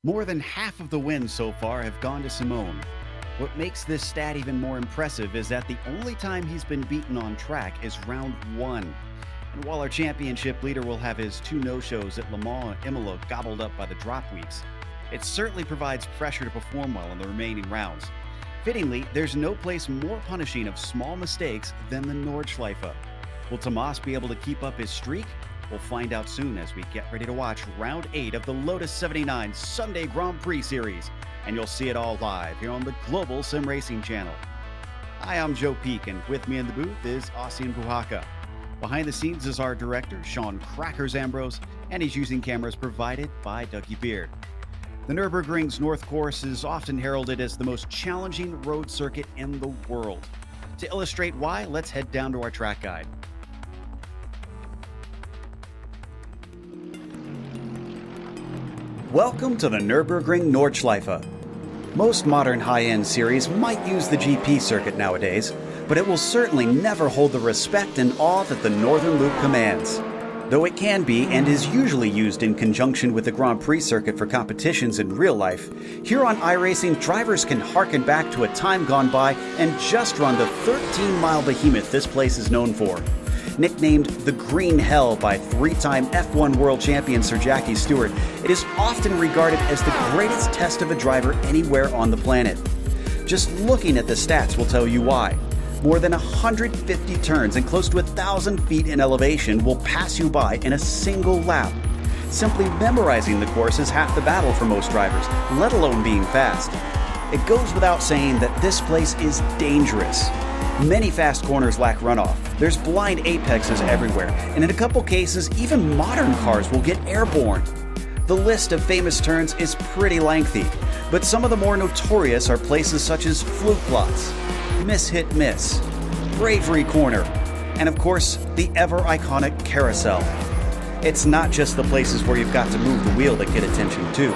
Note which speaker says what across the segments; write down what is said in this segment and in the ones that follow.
Speaker 1: More than half of the wins so far have gone to Simone. What makes this stat even more impressive is that the only time he's been beaten on track is round 1. And while our championship leader will have his 2 no-shows at Le Mans and Imola gobbled up by the drop weeks, it certainly provides pressure to perform well in the remaining rounds. Fittingly, there's no place more punishing of small mistakes than the Nordschleife. Will Tomas be able to keep up his streak? We'll find out soon as we get ready to watch round 8 of the Lotus 79 Sunday Grand Prix Series. And you'll see it all live here on the Global SimRacing Channel. Hi, I'm Joe Peak, and with me in the booth is Ossian Puhaka. Behind the scenes is our director, Sean Crackers Ambrose, and he's using cameras provided by Dougie Beard. The Nürburgring's North Course is often heralded as the most challenging road circuit in the world. To illustrate why, let's head down to our track guide. Welcome to the Nürburgring Nordschleife. Most modern high-end series might use the GP circuit nowadays, but it will certainly never hold the respect and awe that the Northern Loop commands. Though it can be and is usually used in conjunction with the Grand Prix circuit for competitions in real life, here on iRacing, drivers can harken back to a time gone by and just run the 13-mile behemoth this place is known for. Nicknamed the Green Hell by 3-time F1 world champion Sir Jackie Stewart, it is often regarded as the greatest test of a driver anywhere on the planet. Just looking at the stats will tell you why. More than 150 turns and close to 1,000 feet in elevation will pass you by in a single lap. Simply memorizing the course is half the battle for most drivers, let alone being fast. It goes without saying that this place is dangerous. Many fast corners lack runoff. There's blind apexes everywhere, and in a couple cases, even modern cars will get airborne. The list of famous turns is pretty lengthy, but some of the more notorious are places such as Flugplatz, Miss Hit Miss, Bravery Corner, and of course, the ever-iconic Carousel. It's not just the places where you've got to move the wheel that get attention too.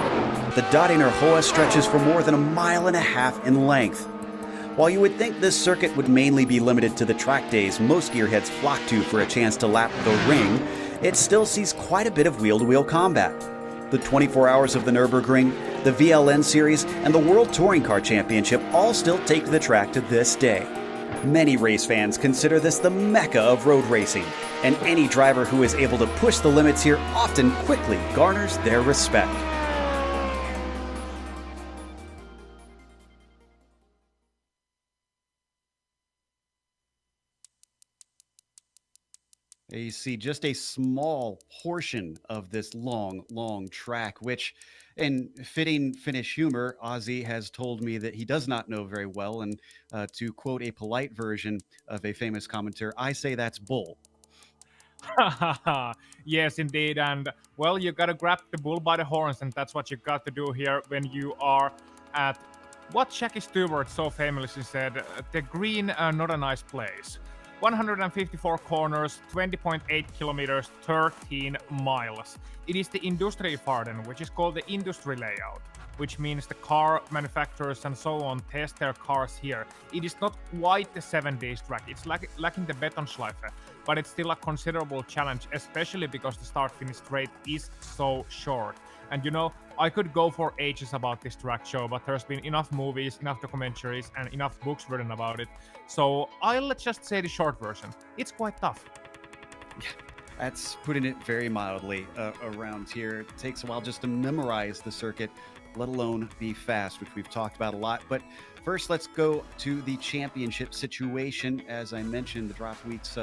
Speaker 1: The Dottinger Hoa stretches for more than 1.5 miles in length. While you would think this circuit would mainly be limited to the track days most gearheads flock to for a chance to lap the ring, it still sees quite a bit of wheel-to-wheel combat. The 24 Hours of the Nürburgring, the VLN Series, and the World Touring Car Championship all still take the track to this day. Many race fans consider this the mecca of road racing, and any driver who is able to push the limits here often quickly garners their respect. You see just a small portion of this long track, which, in fitting Finnish humor, Ozzy has told me that he does not know very well. And to quote a polite version of a famous commentator, I say that's bull.
Speaker 2: Yes, indeed. And well, you gotta grab the bull by the horns, and that's what you got to do here when you are at what Jackie Stewart so famously said, the green, not a nice place. 154 corners, 20.8 kilometers, 13 miles. It is the Industriefarten, which is called the industry layout, which means the car manufacturers and so on test their cars here. It is not quite the 7 days track, it's lacking the Betonschleife, but it's still a considerable challenge, especially because the start-finish straight is so short. And you know, I could go for ages about this track show, but there's been enough movies, enough documentaries, and enough books written about it. So I'll just say the short version. It's quite tough.
Speaker 1: Yeah, that's putting it very mildly around here. It takes a while just to memorize the circuit, let alone be fast, which we've talked about a lot. But first, let's go to the championship situation. As I mentioned, the drop weeks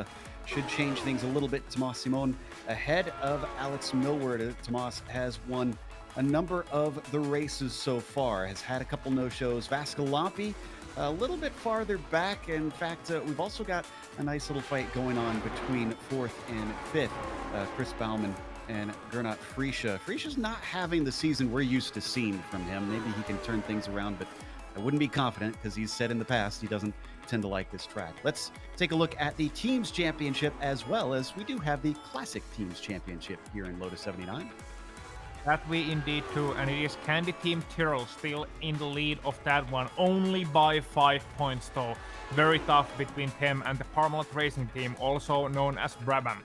Speaker 1: should change things a little bit. Tomas Simon ahead of Alex Millward. Tomas has won a number of the races so far, has had a couple no-shows. Vascalampi a little bit farther back. In fact, we've also got a nice little fight going on between 4th and 5th. Chris Baumann and Gernot Friesche. Friesche's not having the season we're used to seeing from him. Maybe he can turn things around, but I wouldn't be confident because he's said in the past he doesn't tend to like this track. Let's take a look at the Teams Championship, as well as we do have the Classic Teams Championship here in Lotus 79.
Speaker 2: That we indeed do, and it is Candy Team Tyrrell still in the lead of that one, only by 5 points though. Very tough between them and the Parmalat Racing Team, also known as Brabham.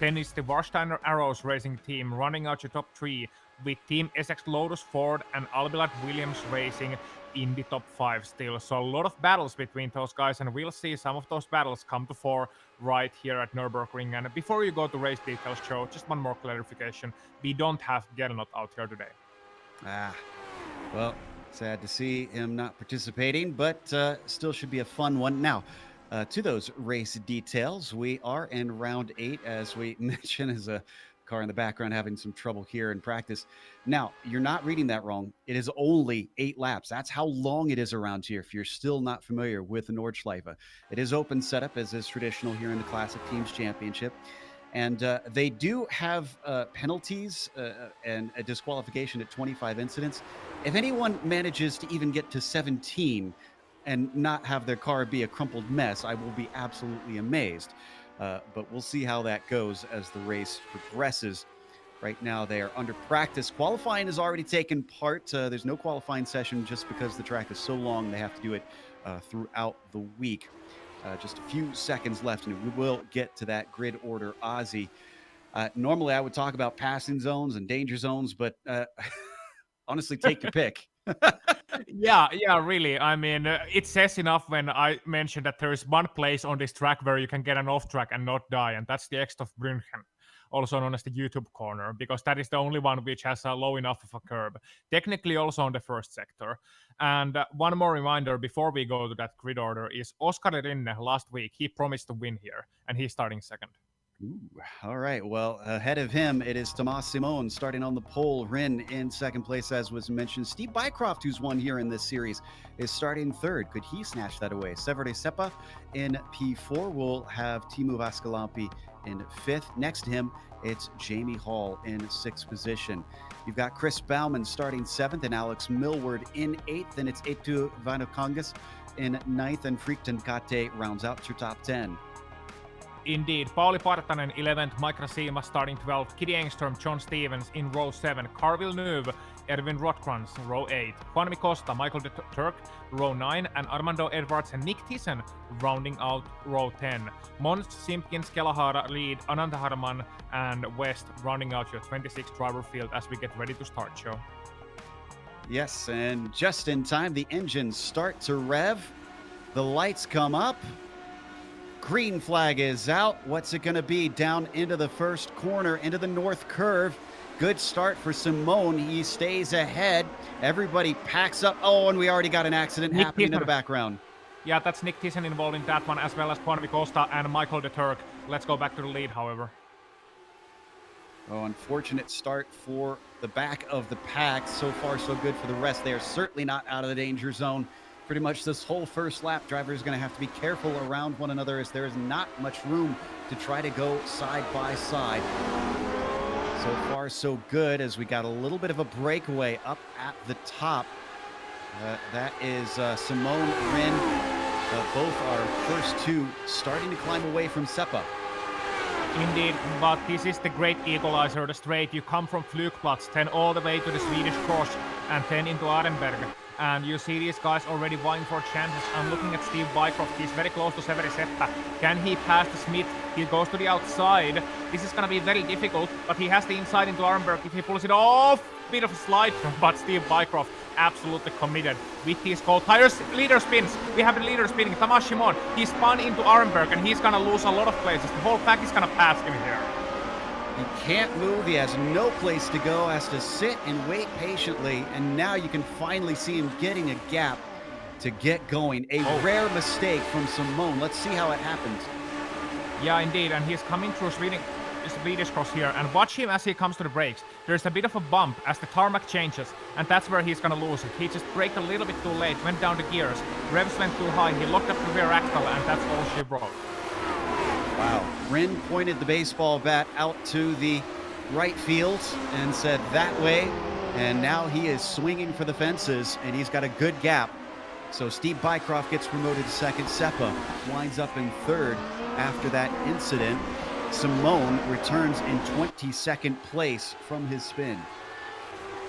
Speaker 2: Then it's the Warsteiner Arrows racing team running out your top 3 with Team Essex Lotus Ford and Albilat Williams Racing in the top 5 still. So a lot of battles between those guys, and we'll see some of those battles come to fore right here at Nürburgring. And before you go to race details, Joe, just one more clarification. We don't have Gernot out here today.
Speaker 1: Well, sad to see him not participating, but still should be a fun one. Now, to those race details, we are in round 8, as we mentioned, as a car in the background having some trouble here in practice. Now, you're not reading that wrong. It is only 8 laps. That's how long it is around here, if you're still not familiar with the Nordschleife. It is open setup, as is traditional here in the Classic Teams Championship. And they do have penalties and a disqualification at 25 incidents. If anyone manages to even get to 17 and not have their car be a crumpled mess, I will be absolutely amazed. But we'll see how that goes as the race progresses. Right now, they are under practice. Qualifying has already taken part. There's no qualifying session just because the track is so long. They have to do it throughout the week. Just a few seconds left, and we will get to that grid order, Ozzy. Normally, I would talk about passing zones and danger zones, but honestly, take your pick.
Speaker 2: Yeah, really. I mean, it says enough when I mentioned that there is one place on this track where you can get an off track and not die, and that's the Extofbrunchen, also known as the YouTube corner, because that is the only one which has a low enough of a curb. Technically also on the first sector. And one more reminder before we go to that grid order is Oskar Rinne last week. He promised to win here, and he's starting second.
Speaker 1: Ooh, all right. Well, ahead of him, it is Tomas Simon starting on the pole. Rin in second place, as was mentioned. Steve Bycroft, who's won here in this series, is starting third. Could he snatch that away? Severi Seppa in P4. We'll have Timu Vaskalampi in fifth. Next to him, it's Jamie Hall in sixth position. You've got Chris Bauman starting seventh and Alex Millward in eighth. Then it's Etu Vanokangas in ninth, and Frichten Kate rounds out your top 10.
Speaker 2: Indeed, Pauli Partanen 11th, Mike Rasima starting 12th, Kitty Engström, John Stevens in row 7, Carl Villeneuve, Erwin Rothkrans, row 8, Juanmi Costa, Michael de Turk, row 9, and Armando Edwards and Nick Thyssen rounding out row 10. Mons, Simpkins, Kelahara lead, Ananda Harman and West rounding out your 26 driver field as we get ready to start, Joe.
Speaker 1: Yes, and just in time, the engines start to rev, the lights come up. Green flag is out. What's it going to be? Down into the first corner, into the north curve. Good start for Simone. He stays ahead. Everybody packs up. Oh, and we already got an accident happening in the background.
Speaker 2: Yeah, that's Nick Thyssen involved in that one, as well as Juanmi Costa and Michael de Turk. Let's go back to the lead, however.
Speaker 1: Oh, unfortunate start for the back of the pack. So far, so good for the rest. They are certainly not out of the danger zone. Pretty much this whole first lap, driver is going to have to be careful around one another as there is not much room to try to go side by side. So far, so good, as we got a little bit of a breakaway up at the top. That is Simone Rin. Both our first two starting to climb away from Seppa.
Speaker 2: Indeed, but this is the great equalizer, the straight. You come from Flugplatz, then all the way to the Swedish cross, and then into Arenberg. And you see these guys already vying for chances. I'm looking at Steve Bycroft. He's very close to Severi Seppa. Can he pass the Smith? He goes to the outside. This is going to be very difficult, but he has the inside into Arenberg. If he pulls it off, bit of a slide, but Steve Bycroft absolutely committed with his cold tires. Leader spins. We have the leader spinning. Tamas Shimon. He spun into Arenberg, and he's going to lose a lot of places. The whole pack is going to pass him here.
Speaker 1: He can't move. He has no place to go, has to sit and wait patiently. And now you can finally see him getting a gap to get going. A rare mistake from Simone. Let's see how it happens.
Speaker 2: Yeah, indeed. And he's coming through Swedish cross here. And watch him as he comes to the brakes. There's a bit of a bump as the tarmac changes. And that's where he's going to lose it. He just braked a little bit too late, went down the gears. Revs went too high. He locked up the rear axle, and that's all she wrote.
Speaker 1: Wow. Rin pointed the baseball bat out to the right field and said that way. And now he is swinging for the fences, and he's got a good gap. So Steve Bycroft gets promoted to second. Seppa winds up in third after that incident. Simone returns in 22nd place from his spin.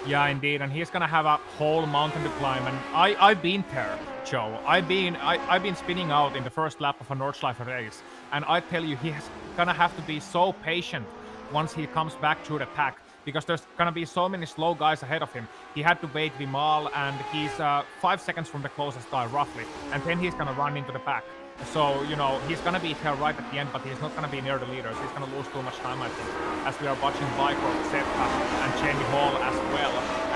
Speaker 2: Yeah, indeed, and he's gonna have a whole mountain to climb. And I've been there, Joe. I've been spinning out in the first lap of a Nordschleife race, and I tell you, he's gonna have to be so patient once he comes back to the pack, because there's gonna be so many slow guys ahead of him. He had to wait Vimal, and he's 5 seconds from the closest guy roughly, and then he's gonna run into the pack. So, you know, he's gonna be there right at the end, but he's not gonna be near the leaders. He's gonna lose too much time, I think, as we are watching Bycroft, Seppa, and Jamie Hall as well.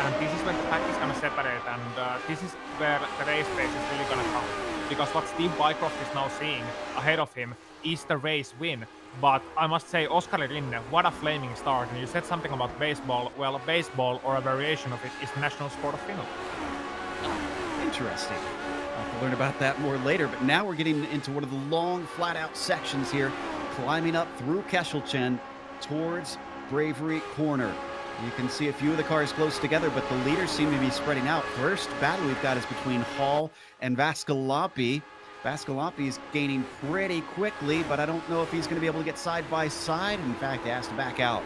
Speaker 2: And this is when the pack is gonna separate, and this is where the race pace is really gonna come. Because what Steve Bycroft is now seeing ahead of him is the race win. But I must say, Oskar Rinne, what a flaming start. And you said something about baseball. Well, baseball, or a variation of it, is the national sport of Finland.
Speaker 1: Interesting. I'll have to learn about that more later, but now we're getting into one of the long, flat-out sections here, climbing up through Kesselchen towards Bravery Corner. You can see a few of the cars close together, but the leaders seem to be spreading out. First battle we've got is between Hall and Vaskalapi. Vaskalapi is gaining pretty quickly, but I don't know if he's going to be able to get side by side. In fact, he has to back out.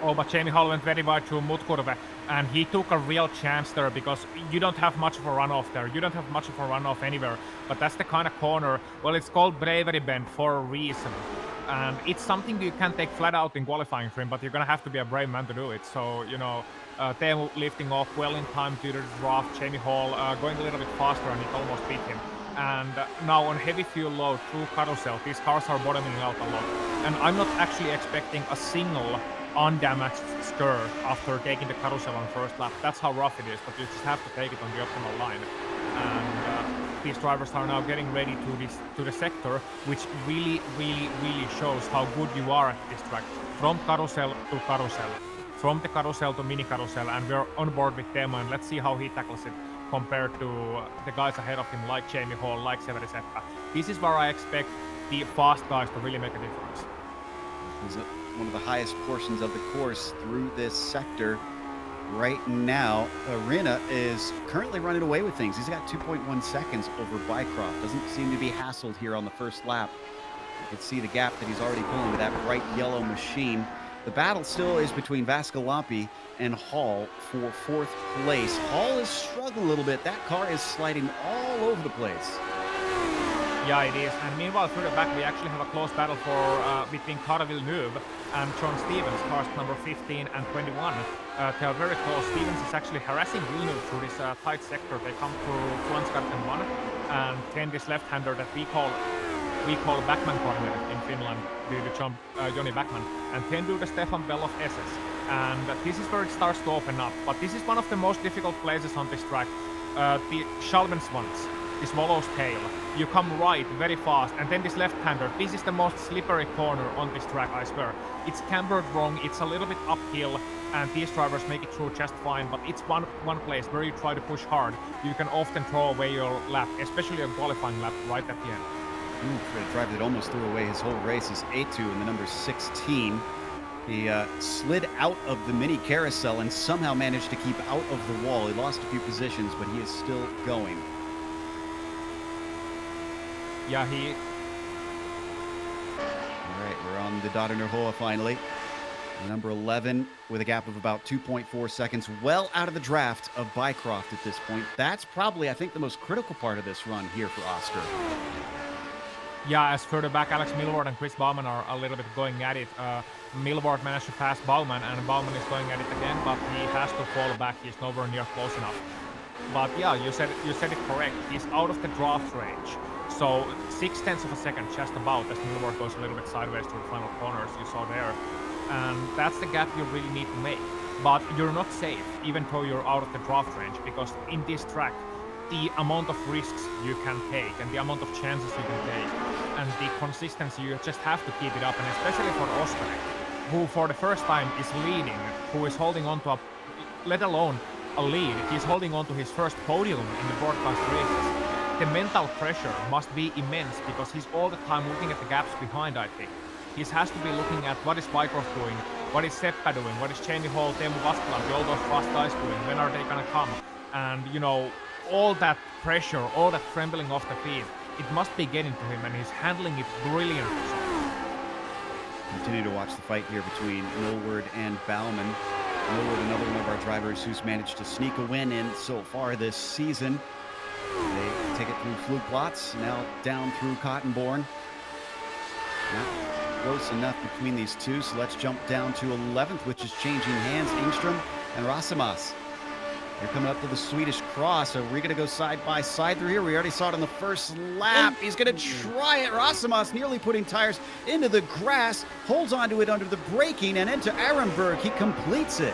Speaker 2: Oh, but Jamie Hall went very wide to Mutkurve, and he took a real chance there, because you don't have much of a runoff there. You don't have much of a runoff anywhere, but that's the kind of corner. Well, it's called Bravery Bend for a reason. And it's something you can take flat out in qualifying for him, but you're going to have to be a brave man to do it. So, you know, Teemu lifting off well in time to the draft. Jamie Hall going a little bit faster, and it almost beat him. And now on heavy fuel load through carousel, these cars are bottoming out a lot. And I'm not actually expecting a single undamaged skirt after taking the carousel on first lap. That's how rough it is, but you just have to take it on the optimal line. And these drivers are now getting ready to the sector, which really shows how good you are at this track. From carousel to carousel, from the carousel to mini carousel, and we're on board with Teemu, and let's see how he tackles it compared to the guys ahead of him, like Jamie Hall, like Severi Seppa. This is where I expect the fast guys to really make a difference.
Speaker 1: Is one of the highest portions of the course through this sector right now. Rinne is currently running away with things. He's got 2.1 seconds over Bycroft. Doesn't seem to be hassled here on the first lap. You can see the gap that he's already pulling with that bright yellow machine. The battle still is between Vaskalapi and Hall for fourth place. Hall is struggling a little bit. That car is sliding all over the place.
Speaker 2: Yeah, it is. And meanwhile, through the back, we actually have a close battle between Cara Villeneuve and John Stevens, cars number 15 and 21. They are very close. Stevens is actually harassing Villeneuve through this tight sector. They come through Flansgarten 1, and then this left-hander that we call Backman corner in Finland, the Johnny Backman, and then do the Stefan Bell of SS. And this is where it starts to open up. But this is one of the most difficult places on this track. The Schalvenswans, this Wallow's tail. You come right very fast, and then this left-hander. This is the most slippery corner on this track, I swear. It's cambered wrong, it's a little bit uphill, and these drivers make it through just fine, but it's one place where you try to push hard. You can often throw away your lap, especially a qualifying lap right at the end.
Speaker 1: For a driver that almost threw away his whole race is A2 in the number 16. He slid out of the mini carousel and somehow managed to keep out of the wall. He lost a few positions, but he is still going.
Speaker 2: Yeah,
Speaker 1: All right, we're on the Dotterner Hoa finally. Number 11 with a gap of about 2.4 seconds, well out of the draft of Bycroft at this point. That's probably, I think, the most critical part of this run here for Oscar.
Speaker 2: Yeah, as further back, Alex Milward and Chris Baumann are a little bit going at it. Milward managed to pass Baumann, and Baumann is going at it again, but he has to fall back. He's nowhere near close enough. But yeah, you said it correct. He's out of the draft range. So 0.6 of a second, just about, as Milward goes a little bit sideways to the final corners you saw there. And that's the gap you really need to make. But you're not safe, even though you're out of the draft range, because in this track, the amount of risks you can take and the amount of chances you can take and the consistency, you just have to keep it up. And especially for Oscar, who for the first time is leading, who is holding on to let alone a lead, he's holding on to his first podium in the broadcast races. The mental pressure must be immense, because he's all the time looking at the gaps behind, I think. He has to be looking at what is Bycroft doing, what is Seppa doing, what is Jamie Hall, Teemu Vaskalapi, all those fast guys doing, when are they gonna come? And, you know, all that pressure, all that trembling off the feet, it must be getting to him, and he's handling it brilliantly.
Speaker 1: Continue to watch the fight here between Milward and Baumann. Millward, another one of our drivers who's managed to sneak a win in so far this season. They take it through Flugplatz, now down through Cottonborn. Not close enough between these two, so let's jump down to 11th, which is changing hands. Engström and Rasimas. They're coming up to the Swedish cross. Are we going to go side by side through here? We already saw it on the first lap. He's going to try it. Rasimas nearly putting tires into the grass, holds onto it under the braking, and into Ehrenberg. He completes it.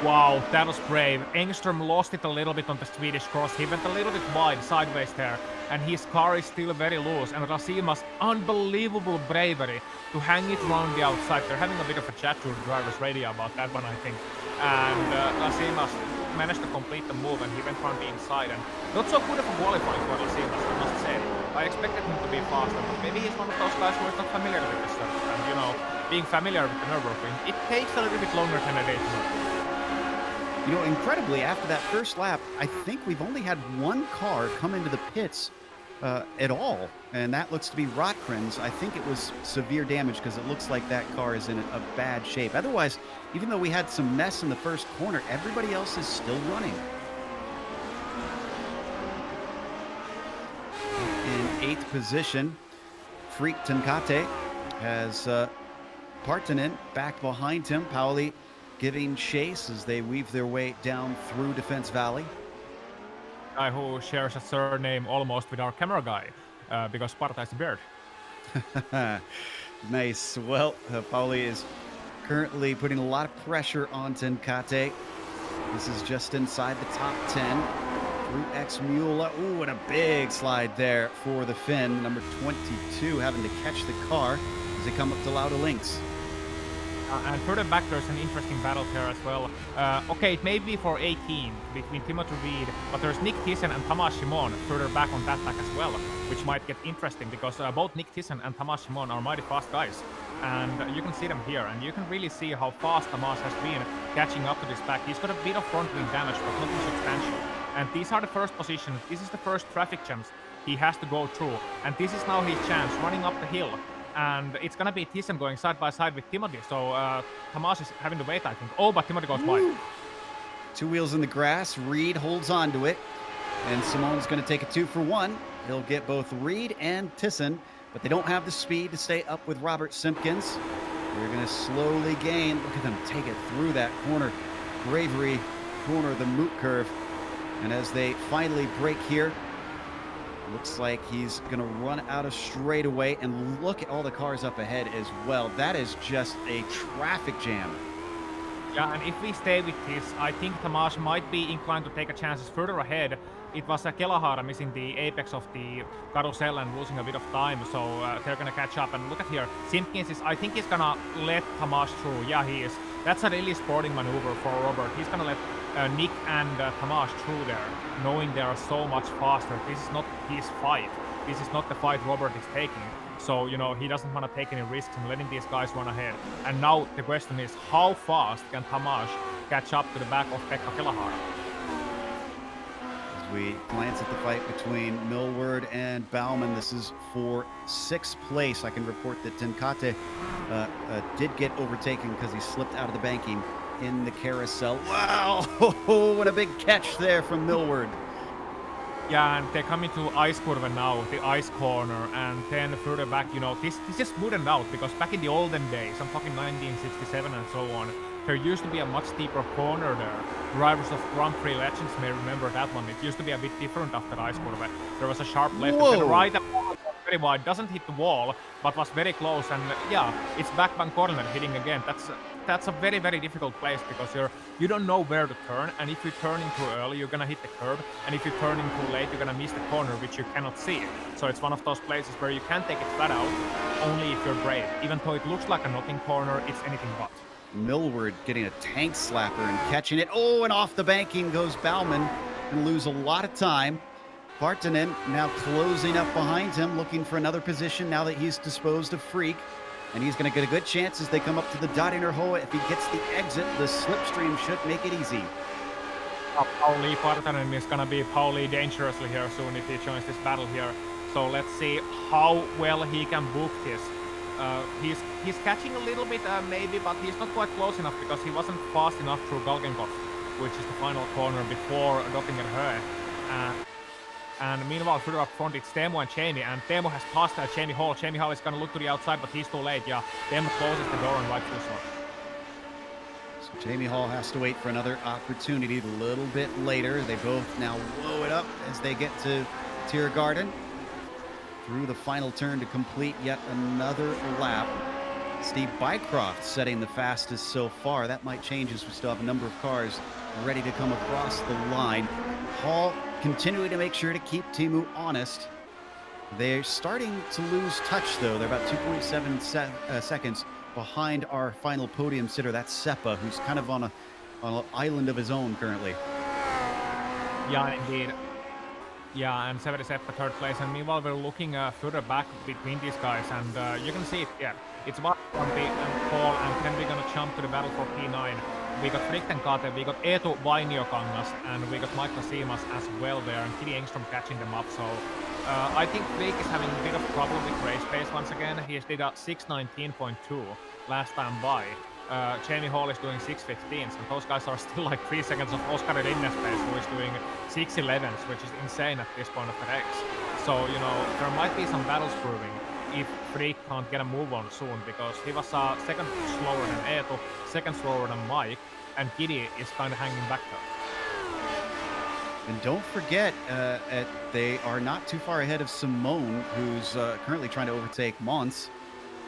Speaker 2: Wow, that was brave. Engström lost it a little bit on the Swedish cross. He went a little bit wide, sideways there, and his car is still very loose. And Rasimas, unbelievable bravery to hang it around the outside. They're having a bit of a chat through the driver's radio about that one, I think. And Rasimas managed to complete the move, and he went around the inside. And not so good of a qualifying for Rasimas, I must say. I expected him to be faster, but maybe he's one of those guys who is not familiar with this stuff. And you know, being familiar with the Nürburgring, it takes a little bit longer than a day to know.
Speaker 1: You know, incredibly, after that first lap, I think we've only had one car come into the pits at all, and that looks to be Rotkran's. I think it was severe damage because it looks like that car is in a bad shape. Otherwise, even though we had some mess in the first corner, everybody else is still running. In 8th position, Freak Tenkate has Partanen back behind him. Pauli giving chase as they weave their way down through Defense Valley.
Speaker 2: Guy who shares a surname almost with our camera guy, because Sparta is a bird.
Speaker 1: Nice. Well, Pauli is currently putting a lot of pressure on Tenkate. This is just inside the top 10. Through X-Mula. Ooh, and a big slide there for the Finn. Number 22 having to catch the car as they come up to Lauda Links.
Speaker 2: And further back, there's an interesting battle here as well. Okay, it may be for 18 between Timothy Reed, but there's Nick Thiessen and Tamas Shimon further back on that back as well, which might get interesting because both Nick Thiessen and Tamas Shimon are mighty fast guys. And you can see them here, and you can really see how fast Tamas has been catching up to this back. He's got a bit of front wing damage, but nothing substantial. And these are the first positions. This is the first traffic jams he has to go through. And this is now his chance, running up the hill. And it's gonna be Thiessen going side by side with Timothy, so Tamas is having to wait, I think. Oh, but Timothy goes wide.
Speaker 1: Two wheels in the grass. Reed holds on to it, and Simone's gonna take a 2 for 1. He'll get both Reed and Thiessen, but they don't have the speed to stay up with Robert Simpkins. They're gonna slowly gain. Look at them take it through that corner. Bravery corner, the Moot curve. And as they finally break here, looks like he's going to run out of straightaway, and look at all the cars up ahead as well. That is just a traffic jam.
Speaker 2: Yeah, and if we stay with this, I think Tamas might be inclined to take a chances further ahead. It was Kelahara missing the apex of the carousel and losing a bit of time, so they're going to catch up. And look at here, Simpkins is, I think he's going to let Tamas through. Yeah, he is. That's a really sporting maneuver for Robert. He's going to let Nick and Tamas through there, knowing they are so much faster. This is not his fight. This is not the fight Robert is taking. So, you know, he doesn't want to take any risks in letting these guys run ahead. And now the question is, how fast can Tamas catch up to the back of Pekka Kelahara?
Speaker 1: As we glance at the fight between Millward and Baumann, this is for 6th place. I can report that Tenkate did get overtaken because he slipped out of the banking in the carousel. Wow, what a big catch there from Millward.
Speaker 2: Yeah, and they're coming to ice curve now, the ice corner, and then further back, you know, this is smoothened out, because back in the olden days, I'm talking 1967 and so on, there used to be a much steeper corner there. Drivers of Grand Prix legends may remember that one. It used to be a bit different after ice curve. There was a sharp left, and then right up very wide, doesn't hit the wall, but was very close, and yeah, it's back bank corner hitting again. That's a very, very difficult place, because you don't know where to turn, and if you turn in too early, you're gonna hit the curb, and if you turn in too late, you're gonna miss the corner, which you cannot see. So it's one of those places where you can take it flat out, only if you're brave. Even though it looks like a nothing corner, it's anything but.
Speaker 1: Millward getting a tank slapper and catching it. Oh, and off the banking goes Baumann, and lose a lot of time. Partanen now closing up behind him, looking for another position now that he's disposed of Freak. And he's going to get a good chance as they come up to the Dottinger. If he gets the exit, the slipstream should make it easy.
Speaker 2: Pauli Partanen is going to be Pauli dangerously here soon if he joins this battle here. So let's see how well he can book this. He's catching a little bit maybe, but he's not quite close enough because he wasn't fast enough through Galgenkopf, which is the final corner before Doppinger Höhe. And meanwhile, further up front, it's Teemu and Jamie, and Teemu has passed Jamie Hall. Jamie Hall is gonna look to the outside, but he's too late. Yeah, Teemu closes the door and rightfully so.
Speaker 1: So Jamie Hall has to wait for another opportunity a little bit later. They both now blow it up as they get to Tiergarten. Through the final turn to complete yet another lap. Steve Bycroft setting the fastest so far. That might change as we still have a number of cars ready to come across the line. Hall continuing to make sure to keep Teemu honest. They're starting to lose touch, though. They're about 2.7 seconds behind our final podium sitter. That's Seppa, who's kind of on an island of his own currently.
Speaker 2: Yeah, indeed. Yeah, and Severi Seppa third place. And meanwhile, we're looking further back between these guys, and you can see it. Yeah, it's about Bumpy and Paul, and then we're gonna jump to the battle for P9. We got Frichtenkate, we got Eetu Vainiokangas, and we got Michael Siimas as well there, and Kiri Engström catching them up. So I think Frick is having a bit of problem with race pace once again. He did a 6:19.2 last time by. Jamie Hall is doing 6:15s, and those guys are still like 3 seconds of Oscar Rinnes pace, who is doing 6:11s, which is insane at this point of the race. So, you know, there might be some battles brewing if Frick can't get a move on soon, because he was second slower than Eetu, second slower than Mike, and Kiri is kind of hanging back there.
Speaker 1: And don't forget, they are not too far ahead of Simone, who's currently trying to overtake Mons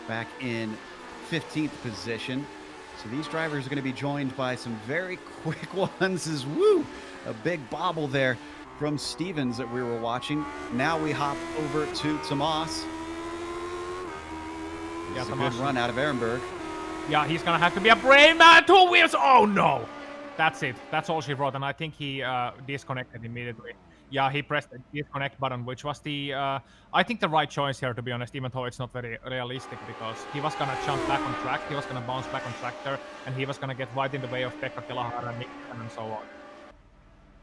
Speaker 1: back in 15th position. So these drivers are going to be joined by some very quick ones as a big bobble there from Stevens that we were watching. Now we hop over to Tomas. It's a good run out of Ehrenberg.
Speaker 2: Yeah, he's going to have to be a brain man, 2 wheels. Oh, no. That's it. That's all she wrote, and I think he disconnected immediately. Yeah, he pressed the disconnect button, which was the, I think the right choice here, to be honest, even though it's not very realistic, because he was going to jump back on track, he was going to bounce back on track there, and he was going to get right in the way of Pekka Kelahara and Nick and so on.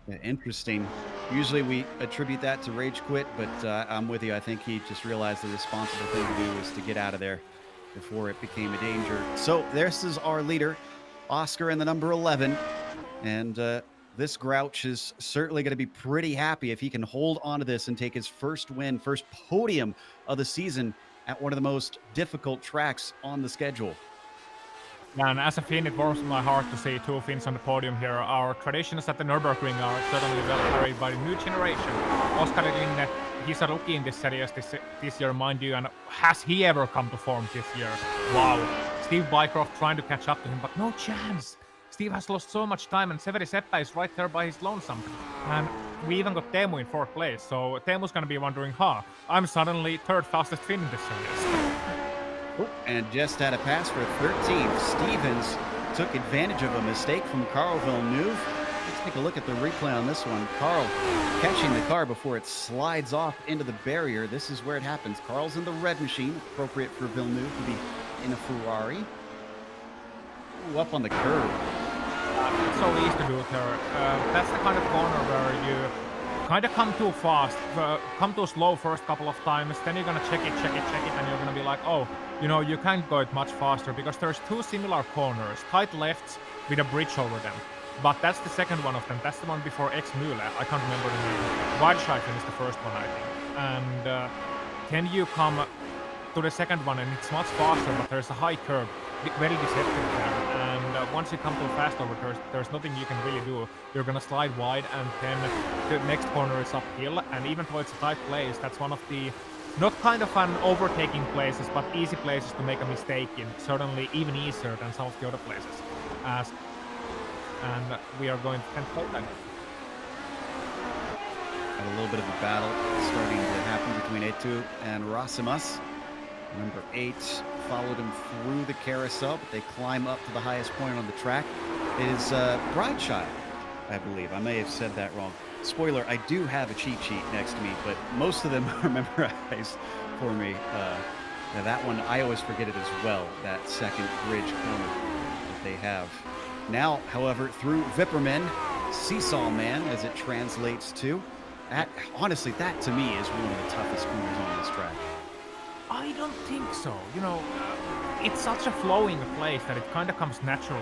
Speaker 1: Yeah, interesting. Usually we attribute that to rage quit, but I'm with you. I think he just realized the responsible thing to do was to get out of there before it became a danger. So this is our leader, Oscar in the number 11, and this Grouch is certainly going to be pretty happy if he can hold on to this and take his first win, first podium of the season at one of the most difficult tracks on the schedule.
Speaker 2: And as a Finn, it warms my heart to see 2 Finns on the podium here. Our traditions at the Nürburgring are certainly well carried by the new generation. Oscar Rinne, he's a rookie in this series this year, mind you, and has he ever come to form this year? Wow. Steve Bycroft trying to catch up to him, but no chance. Steve has lost so much time, and Severi Seppa is right there by his lonesome. And we even got Teemu in 4th place, so Teemu's gonna be wondering, I'm suddenly 3rd fastest Finn in this series.
Speaker 1: And just had a pass for 13th. Stevens took advantage of a mistake from Carl Villeneuve. Let's take a look at the replay on this one. Carl catching the car before it slides off into the barrier. This is where it happens. Carl's in the red machine, appropriate for Villeneuve to be in a Ferrari. Ooh, up on the curb.
Speaker 2: It's so easy to do there. That's the kind of corner where you kind of come too fast, come too slow first couple of times, then you're gonna check it, and you're gonna be like, oh, you know, you can't go it much faster, because there's 2 similar corners, tight lefts with a bridge over them. But that's the second one of them. That's the one before X-Mühle. I can't remember the name. Nordschleife is the first one, I think. And then you come to the second one, and it's much faster, but there's a high curve, very deceptive there. And once you come to a fast over, there's nothing you can really do. You're gonna slide wide, and then the next corner is uphill. And even though it's a tight place, that's one of the not kind of an overtaking places, but easy places to make a mistake in. Certainly even easier than some of the other places. And we are going to 10th place then.
Speaker 1: Had a little bit of a battle starting to happen between Eetu and Rasimus. Number 8 followed him through the carousel, but they climb up to the highest point on the track. It is Bridechild, I believe. I may have said that wrong. Spoiler, I do have a cheat sheet next to me, but most of them are memorized for me. Now that one, I always forget it as well, that second bridge corner that they have. Now, however, through Vipperman, Seesaw Man, as it translates to. Honestly, that to me is one of the toughest corners on this track.
Speaker 2: I I don't think so. You know, it's such a flowing place that it kind of comes naturally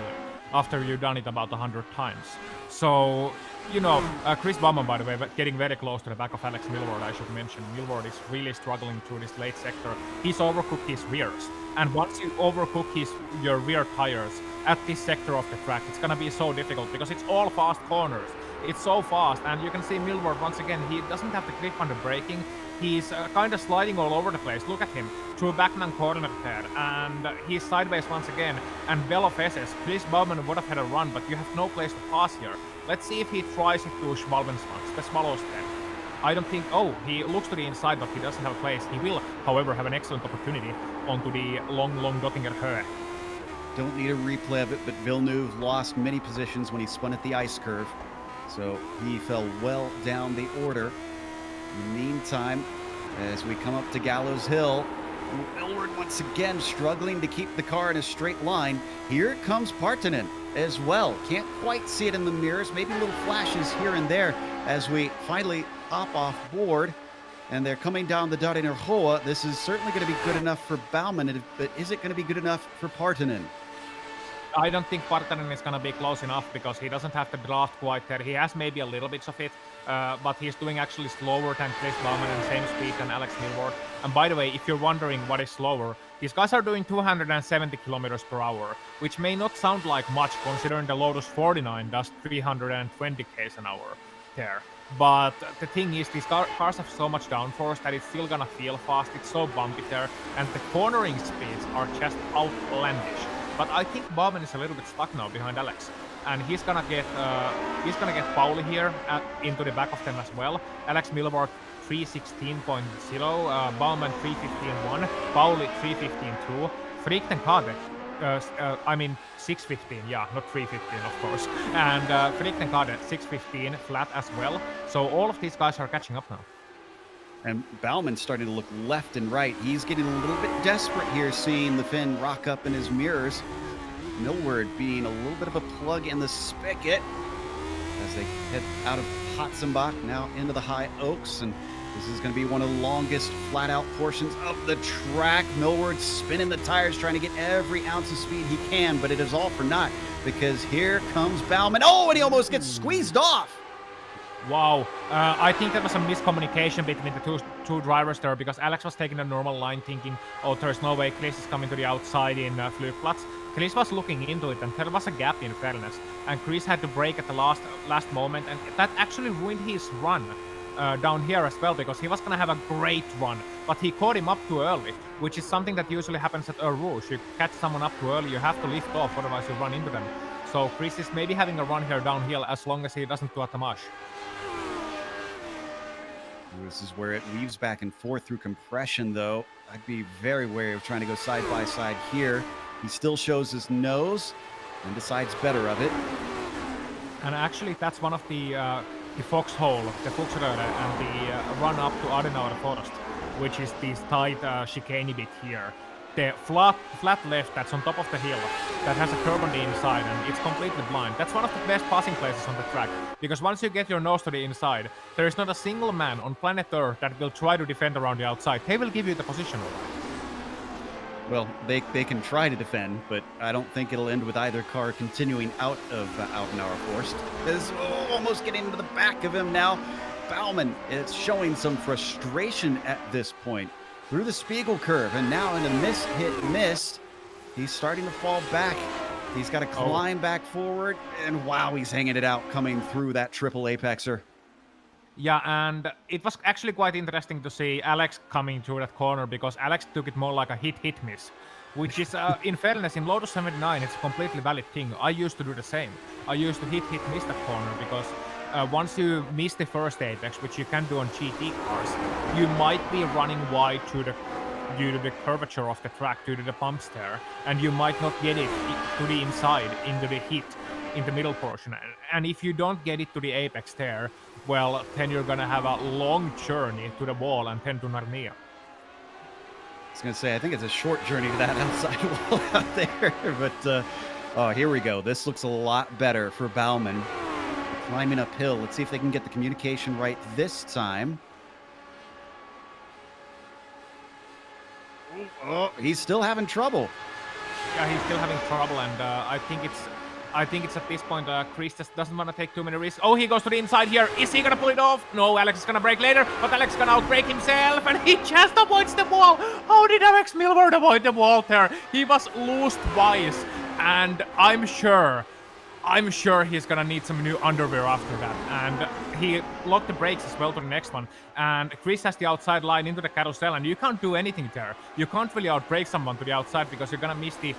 Speaker 2: after you've done it about 100 times. So, you know, Chris Baumann, by the way, getting very close to the back of Alex Milward, I should mention. Milward is really struggling through this late sector. He's overcooked his rears. And once you overcook your rear tires at this sector of the track, it's gonna be so difficult because it's all fast corners. It's so fast, and you can see Milward once again, he doesn't have the grip on the braking. He's kind of sliding all over the place. Look at him, through backman corner there, and he's sideways once again. And bell of SS, Chris Baumann would have had a run, but you have no place to pass here. Let's see if he tries it to Schwalben's the Swallows then. I don't think, oh, he looks to the inside, but he doesn't have a place. He will, however, have an excellent opportunity onto the long Dottinger Höhe.
Speaker 1: Don't need a replay of it, but Villeneuve lost many positions when he spun at the ice curve. So he fell well down the order. In the meantime, as we come up to Gallows Hill, Milward once again struggling to keep the car in a straight line. Here comes Partanen as well. Can't quite see it in the mirrors, maybe little flashes here and there as we finally hop off board. And they're coming down the Dottinger Höhe. This is certainly going to be good enough for Baumann, but is it going to be good enough for Partanen?
Speaker 2: I don't think Partanen is going to be close enough because he doesn't have the draft quite there. He has maybe a little bit of it, but he's doing actually slower than Chris Baumann and same speed than Alex Milward. And by the way, if you're wondering what is slower, these guys are doing 270 kilometers per hour, which may not sound like much considering the Lotus 49 does 320 km an hour there. But the thing is, these cars have so much downforce that it's still gonna feel fast. It's so bumpy there, and the cornering speeds are just outlandish. But I think Baumann is a little bit stuck now behind Alex, and he's gonna get Pauli here into the back of them as well. Alex Milward 316.0, Baumann 315.1, Pauli 315.2, Frichten Kade. 615, yeah, not 315, of course. And Frichten Kade 615 flat as well. So all of these guys are catching up now.
Speaker 1: And Baumann's starting to look left and right. He's getting a little bit desperate here, seeing the Finn rock up in his mirrors. Milward being a little bit of a plug in the spigot as they head out of Hatzenbach now into the High Oaks. And this is going to be one of the longest flat-out portions of the track. Milward spinning the tires, trying to get every ounce of speed he can, but it is all for naught because here comes Baumann. Oh, and he almost gets squeezed off.
Speaker 2: Wow, I think there was some miscommunication between the two drivers there because Alex was taking a normal line thinking, oh, there's no way Chris is coming to the outside in Flugplatz. Chris was looking into it and there was a gap in fairness, and Chris had to brake at the last moment, and that actually ruined his run down here as well because he was going to have a great run, but he caught him up too early, which is something that usually happens at Eau Rouge. You catch someone up too early, you have to lift off, otherwise you run into them. So Chris is maybe having a run here downhill as long as he doesn't do a tamash.
Speaker 1: This is where it weaves back and forth through compression, though. I'd be very wary of trying to go side by side here. He still shows his nose and decides better of it.
Speaker 2: And actually, that's one of the foxhole, the Fuchsröhre, and the run up to Adenauer Forest, which is this tight chicane bit here. The flat left that's on top of the hill that has a curve on the inside and it's completely blind. That's one of the best passing places on the track because once you get your nose to the inside, there is not a single man on planet Earth that will try to defend around the outside. They will give you the position.
Speaker 1: Well, they can try to defend, but I don't think it'll end with either car continuing out of Adenauer Forest. Is almost getting into the back of him now. Baumann is showing some frustration at this point. Through the Spiegel curve, and now in a miss, he's starting to fall back. He's got to climb back forward, and wow, he's hanging it out coming through that triple apexer.
Speaker 2: Yeah, and it was actually quite interesting to see Alex coming through that corner because Alex took it more like a hit-miss, which is, in fairness, in Lotus 79, it's a completely valid thing. I used to do the same. I used to hit-miss that corner because once you miss the first apex, which you can do on GT cars, you might be running wide due to the curvature of the track, due to the bumps there, and you might not get it to the inside, into the hit, in the middle portion. And if you don't get it to the apex there, well, then you're gonna have a long journey to the wall and then to Narnia.
Speaker 1: I was gonna say, I think it's a short journey to that outside wall out there, but oh, here we go. This looks a lot better for Baumann. Climbing uphill. Let's see if they can get the communication right this time. Oh, he's still having trouble.
Speaker 2: Yeah, he's still having trouble, and I think it's at this point Chris just doesn't want to take too many risks. Oh, he goes to the inside here. Is he gonna pull it off? No, Alex is gonna brake later, but Alex is gonna outbrake himself, and he just avoids the wall. How did Alex Milward avoid the wall there? He was loose twice, and I'm sure he's gonna need some new underwear after that. And he locked the brakes as well to the next one. And Chris has the outside line into the carousel, and you can't do anything there. You can't really outbrake someone to the outside because you're gonna miss the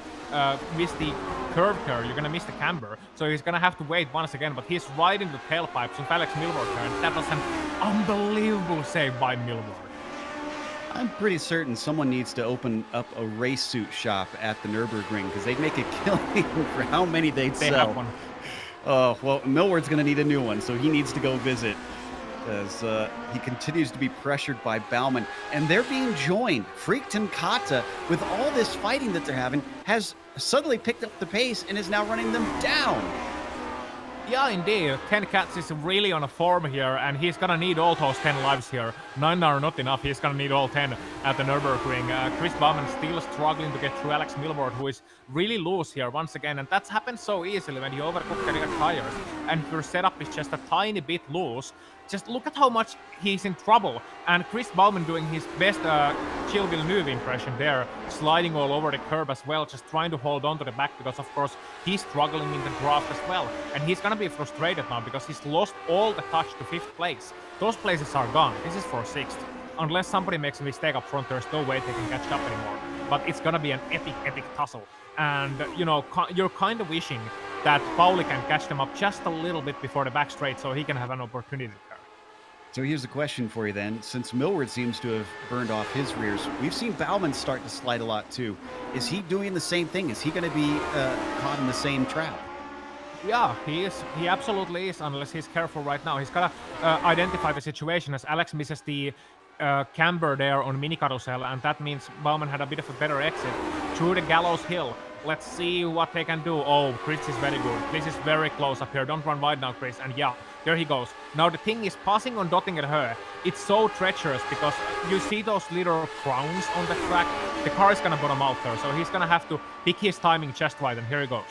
Speaker 2: curve there. You're gonna miss the camber. So he's gonna have to wait once again. But he's right in the tailpipes of Alex Milward there, and that was an unbelievable save by Milward.
Speaker 1: I'm pretty certain someone needs to open up a race suit shop at the Nürburgring because they'd make a killing for how many they'd sell.
Speaker 2: They have one.
Speaker 1: Oh, well, Milward's going to need a new one, so he needs to go visit as he continues to be pressured by Baumann. And they're being joined. Freaked and Kata, with all this fighting that they're having, has suddenly picked up the pace and is now running them down.
Speaker 2: Yeah, indeed. 10 Cats is really on a form here, and he's gonna need all those 10 lives here. 9 are not enough. He's gonna need all 10 at the Nürburgring. Chris Baumann still struggling to get through Alex Milward, who is really loose here once again, and that's happened so easily when you overcook the rear tires, and your setup is just a tiny bit loose. Just look at how much he's in trouble. And Chris Baumann doing his best Gilles Villeneuve impression there, sliding all over the curb as well, just trying to hold on to the back because, of course, he's struggling in the draft as well. And he's going to be frustrated now because he's lost all the touch to 5th place. Those places are gone. This is for 6th. Unless somebody makes a mistake up front, there's no way they can catch up anymore. But it's going to be an epic tussle. And, you know, you're kind of wishing that Pauli can catch them up just a little bit before the back straight so he can have an opportunity there.
Speaker 1: So here's the question for you then. Since Milward seems to have burned off his rears, we've seen Baumann start to slide a lot too. Is he doing the same thing? Is he going to be caught in the same trap?
Speaker 2: Yeah, he is. He absolutely is, unless he's careful right now. He's got to identify the situation as Alex misses the camber there on mini carousel, and that means Baumann had a bit of a better exit through the gallows hill. Let's see what they can do. Oh, Chris is very good. This is very close up here. Don't run wide now, Chris. And yeah, there he goes. Now the thing is, passing on Dotting at her, it's so treacherous because you see those little crowns on the track. The car is going to bottom out there, so he's going to have to pick his timing just right, and here he goes.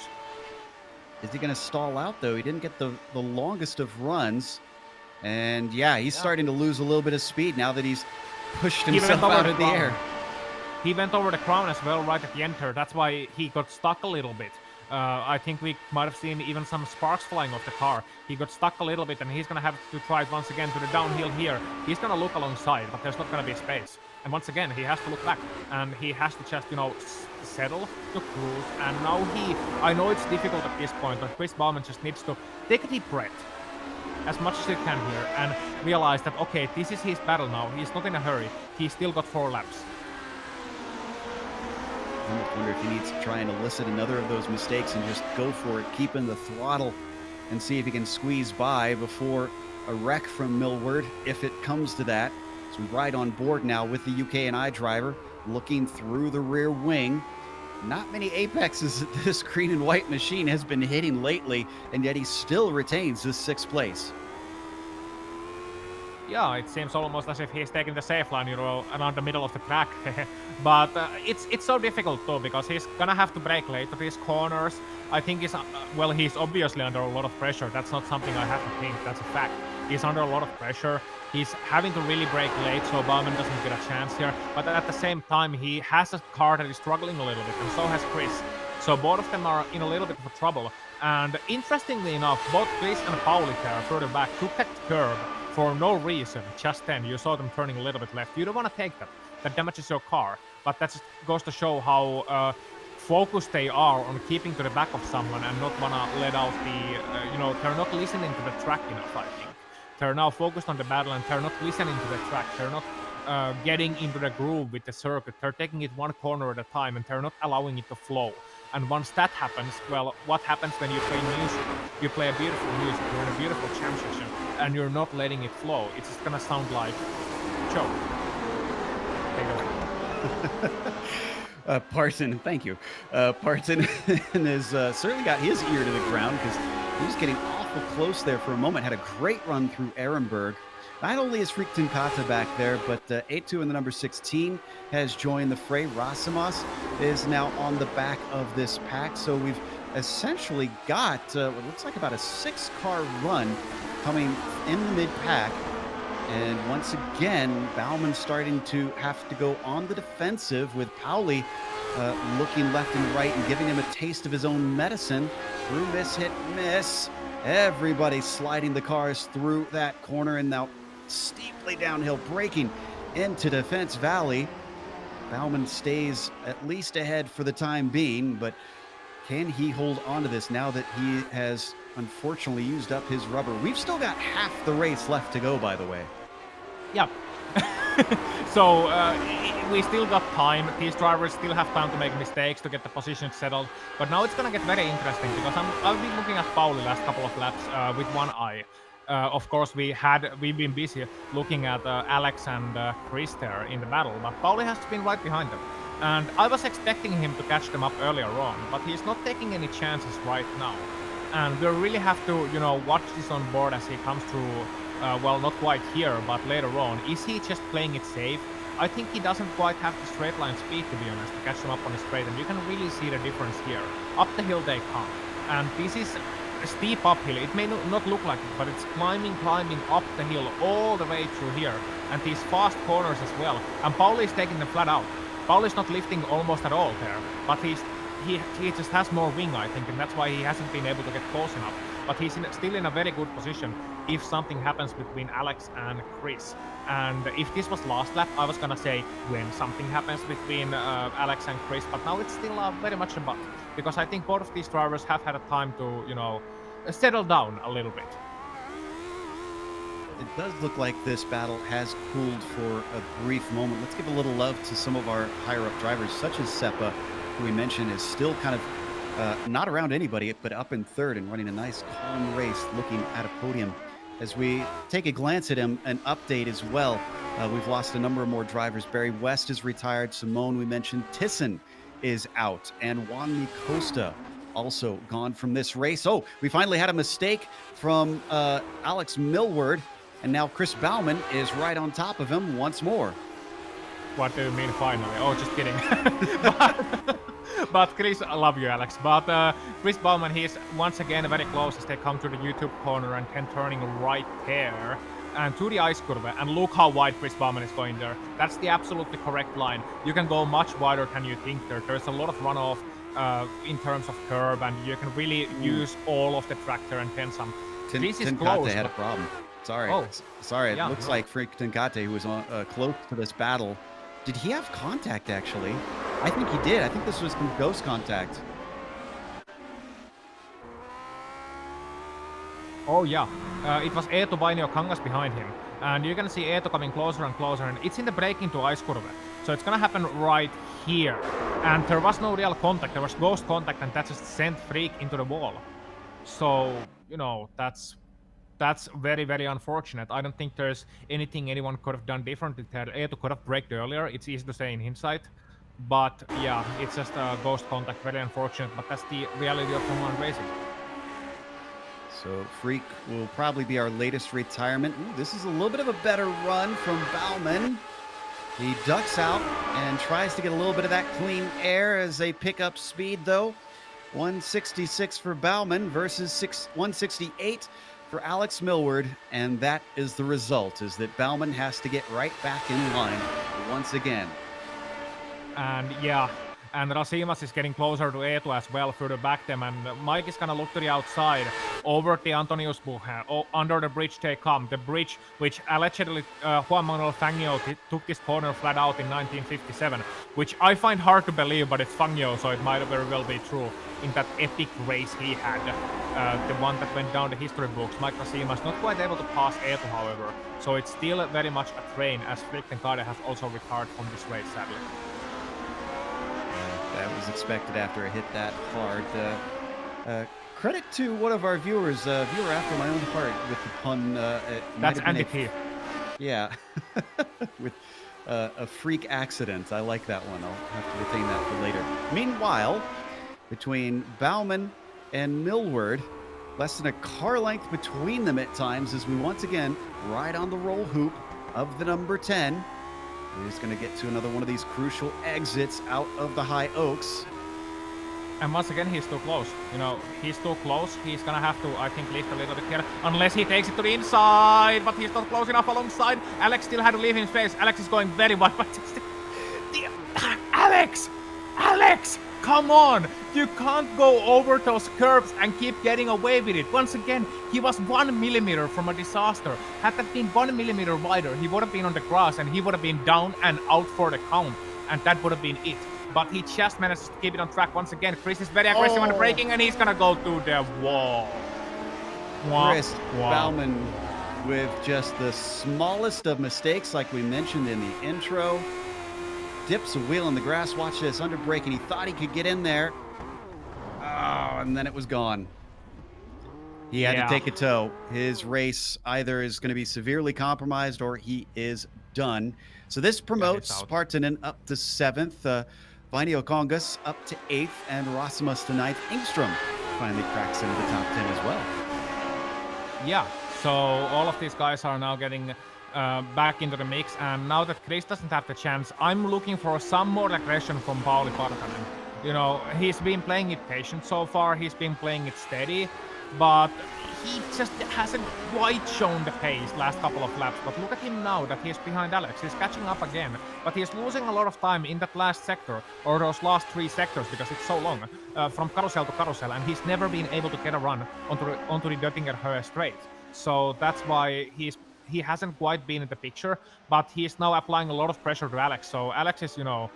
Speaker 1: Is he going to stall out, though? He didn't get the longest of runs. And yeah, he's starting to lose a little bit of speed now that he's pushed himself out of the air.
Speaker 2: He went over the crown as well right at the end here. That's why he got stuck a little bit. I think we might have seen even some sparks flying off the car. He got stuck a little bit, and he's going to have to try it once again to the downhill here. He's going to look alongside, but there's not going to be space. And once again, he has to look back, and he has to just, you know, settle to cruise. And now I know it's difficult at this point, but Chris Baumann just needs to take a deep breath as much as he can here and realize that, okay, this is his battle now. He's not in a hurry. He's still got 4 laps.
Speaker 1: I wonder if he needs to try and elicit another of those mistakes and just go for it, keeping the throttle, and see if he can squeeze by before a wreck from Milward, if it comes to that. So we ride on board now with the UK&I driver, looking through the rear wing. Not many apexes that this green and white machine has been hitting lately, and yet he still retains this 6th place.
Speaker 2: Yeah, it seems almost as if he's taking the safe line, you know, around the middle of the track. But it's so difficult too, because he's gonna have to brake late to these corners. I think he's obviously under a lot of pressure. That's not something I have to think, that's a fact. He's under a lot of pressure. He's having to really brake late, so Baumann doesn't get a chance here. But at the same time, he has a car that is struggling a little bit, and so has Chris. So both of them are in a little bit of trouble. And interestingly enough, both Chris and Pauli there further back took that curve for no reason, just then. You saw them turning a little bit left. You don't want to take that. That damages your car. But that just goes to show how focused they are on keeping to the back of someone and not want to let out the, they're not listening to the track enough, I think. They're now focused on the battle, and they're not listening to the track. They're not getting into the groove with the circuit. They're taking it one corner at a time, and they're not allowing it to flow. And once that happens, well, what happens when you play music? You play a beautiful music, you're in a beautiful championship, and you're not letting it flow. It's just gonna sound like choke. Take away.
Speaker 1: Parton, thank you. Parton has certainly got his ear to the ground because he was getting awful close there for a moment. Had a great run through Ehrenberg, Not only is Freak Tenkata back there, but 8-2 in the number 16 has joined the fray. Rasimas is now on the back of this pack. So we've essentially got what looks like about a 6-car run coming in the mid-pack. And once again, Bauman starting to have to go on the defensive with Pauli looking left and right and giving him a taste of his own medicine. Through miss, hit, miss. Everybody sliding the cars through that corner and now steeply downhill, braking into Defense Valley. Bauman stays at least ahead for the time being, but can he hold on to this now that he has unfortunately used up his rubber? We've still got half the race left to go, by the way.
Speaker 2: Yeah. So we still got time. These drivers still have time to make mistakes to get the position settled. But now it's gonna get very interesting because I've been looking at Pauli last couple of laps with one eye. Of course, we've been busy looking at Alex and Chris there in the battle, but Pauli has been right behind them. And I was expecting him to catch them up earlier on, but he's not taking any chances right now. And we really have to, watch this on board as he comes through. Well, not quite here, but later on. Is he just playing it safe? I think he doesn't quite have the straight line speed, to be honest, to catch them up on the straight, and you can really see the difference here. Up the hill they come, and this is a steep uphill. It may not look like it, but it's climbing up the hill all the way through here, and these fast corners as well. And Pauli is taking them flat out. Pauli is not lifting almost at all there, but he just has more wing, I think, and that's why he hasn't been able to get close enough. But he's still in a very good position if something happens between Alex and Chris. And if this was last lap, I was gonna say when something happens between Alex and Chris, but now it's still very much a but, because I think both of these drivers have had a time to, settle down a little bit.
Speaker 1: It does look like this battle has cooled for a brief moment. Let's give a little love to some of our higher-up drivers, such as Seppa, who we mentioned is still kind of not around anybody, but up in third and running a nice calm race, looking at a podium. As we take a glance at him, an update as well. We've lost a number of more drivers. Barry West is retired. Simone, we mentioned. Tisson is out. And Juan Costa also gone from this race. Oh, we finally had a mistake from Alex Millward. And now Chris Bauman is right on top of him once more.
Speaker 2: What do you mean finally? Oh, just kidding. But Chris, I love you, Alex. But Chris Bauman, he's once again very close as they come to the YouTube corner and turning right there and to the ice curve. And look how wide Chris Bauman is going there. That's the absolutely correct line. You can go much wider than you think there. There's a lot of runoff in terms of curve, and you can really use all of the tractor and then some. This is close.
Speaker 1: Tenkate had a problem. Sorry.
Speaker 2: Oh.
Speaker 1: Sorry. It
Speaker 2: Yeah,
Speaker 1: looks
Speaker 2: no.
Speaker 1: like Freak Tenkate, who was on, close to this battle. Did he have contact, actually? I think he did. I think this was some ghost contact.
Speaker 2: Oh yeah, it was Eetu Vainio-Kangas behind him. And you can see Eetu coming closer and closer, and it's in the break into ice curve. So it's gonna happen right here. And there was no real contact, there was ghost contact, and that just sent Freak into the wall. So, that's very, very unfortunate. I don't think there's anything anyone could have done differently there. Eetu could have braked earlier, it's easy to say in hindsight. But yeah, it's just a ghost contact, very unfortunate, but that's the reality of Formula 1 racing.
Speaker 1: So Freak will probably be our latest retirement. Ooh, this is a little bit of a better run from Bauman. He ducks out and tries to get a little bit of that clean air as they pick up speed, though. 166 for Bauman versus 168 for Alex Millward, and that is the result, is that Bauman has to get right back in line once again.
Speaker 2: And yeah, and Rasimas is getting closer to Eetu as well, further back them, and Mike is gonna look to the outside, over the Antoniusbuche, under the bridge they come, the bridge which allegedly Juan Manuel Fangio took this corner flat out in 1957, which I find hard to believe, but it's Fangio, so it might very well be true. In that epic race he had, the one that went down the history books, Mike Rasimas not quite able to pass Eetu, however, so it's still very much a train, as Freak Tenkate has also retired from this race, sadly.
Speaker 1: That was expected after I hit that hard. Credit to one of our viewers, viewer after my own heart, with the pun.
Speaker 2: That's Andy P.
Speaker 1: Yeah, with a freak accident. I like that one. I'll have to retain that for later. Meanwhile, between Bauman and Millward, Less than a car length between them at times as we once again ride on the roll hoop of the number 10. We're just going to get to another one of these crucial exits out of the high oaks.
Speaker 2: And once again, he's too close. You know, he's too close. He's gonna have to, I think, lift a little bit here. Unless he takes it to the inside, but he's not close enough alongside. Alex still had to leave him space. Alex is going very wide, but Alex! Come on! You can't go over those curbs and keep getting away with it. Once again, he was 1 millimeter from a disaster. Had that been 1 millimeter wider, he would have been on the grass and he would have been down and out for the count. And that would have been it. But he just managed to keep it on track once again. Chris is very aggressive on the braking, and he's gonna go to the wall.
Speaker 1: Chris Baumann with just the smallest of mistakes, like we mentioned in the intro. Dips a wheel in the grass. Watch this, under braking. He thought he could get in there. Oh, and then it was gone. He had to take a tow. His race either is going to be severely compromised or he is done. So this promotes Partanen up to 7th. Vainio Kongas up to 8th, and Rosimus to 9th. Engstrom finally cracks into the top 10 as well.
Speaker 2: Yeah, so all of these guys are now getting back into the mix, and now that Chris doesn't have the chance, I'm looking for some more aggression from Pauli Partanen. You know, he's been playing it patient so far, he's been playing it steady, but he just hasn't quite shown the pace last couple of laps. But look at him now that he's behind Alex. He's catching up again, but he's losing a lot of time in that last sector, or those last 3 sectors, because it's so long, from carousel to carousel, and he's never been able to get a run onto the Döttinger Höhe straight. So that's why he hasn't quite been in the picture, but he's now applying a lot of pressure to Alex. So Alex is, you know,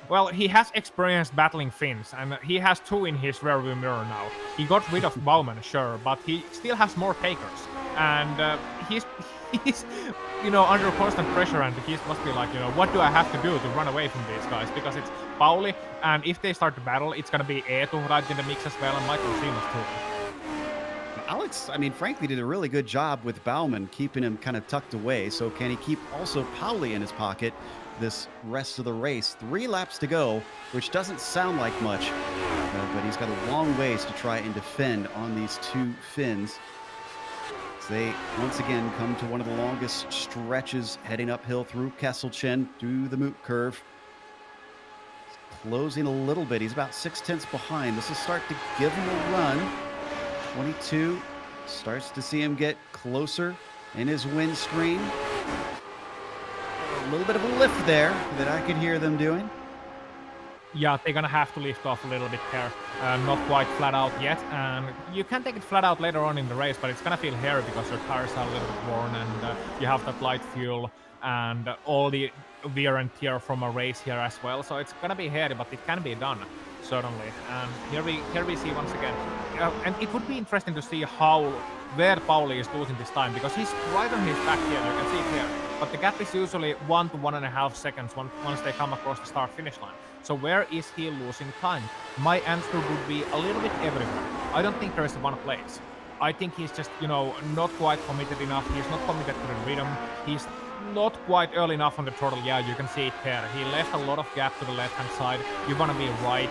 Speaker 2: well, he has experience battling Finns, and he has 2 in his rearview mirror now. He got rid of Baumann, sure, but he still has more takers. And he's you know, under constant pressure, and he must be like, you know, what do I have to do to run away from these guys? Because it's Pauli, and if they start to battle, it's going to be Eetu right in the mix as well, and Michael Seamus too.
Speaker 1: Alex, I mean, frankly, did a really good job with Baumann, keeping him kind of tucked away. So can he keep also Pauli in his pocket this rest of the race? 3 laps to go, which doesn't sound like much, but he's got a long ways to try and defend on these 2 Finns. So they once again come to one of the longest stretches heading uphill through Kesselchen, through the Moot Curve. He's closing a little bit. He's about 6/10 behind. This will start to give him a run. 22 starts to see him get closer in his windscreen. A little bit of a lift there that I could hear them doing.
Speaker 2: Yeah, they're gonna have to lift off a little bit here. Not quite flat out yet, and you can take it flat out later on in the race, but it's gonna feel hairy because your tires are a little bit worn, and you have that light fuel and all the wear and tear from a race here as well. So it's gonna be hairy, but it can be done, certainly. And here we see once again, and it would be interesting to see where Pauli is losing this time, because he's right on his back here. You can see it here. But the gap is usually 1 to 1.5 seconds once they come across the start-finish line. So where is he losing time? My answer would be a little bit everywhere. I don't think there's one place. I think he's just, you know, not quite committed enough. He's not committed to the rhythm. He's not quite early enough on the throttle. Yeah, you can see it there. He left a lot of gap to the left-hand side. You want to be right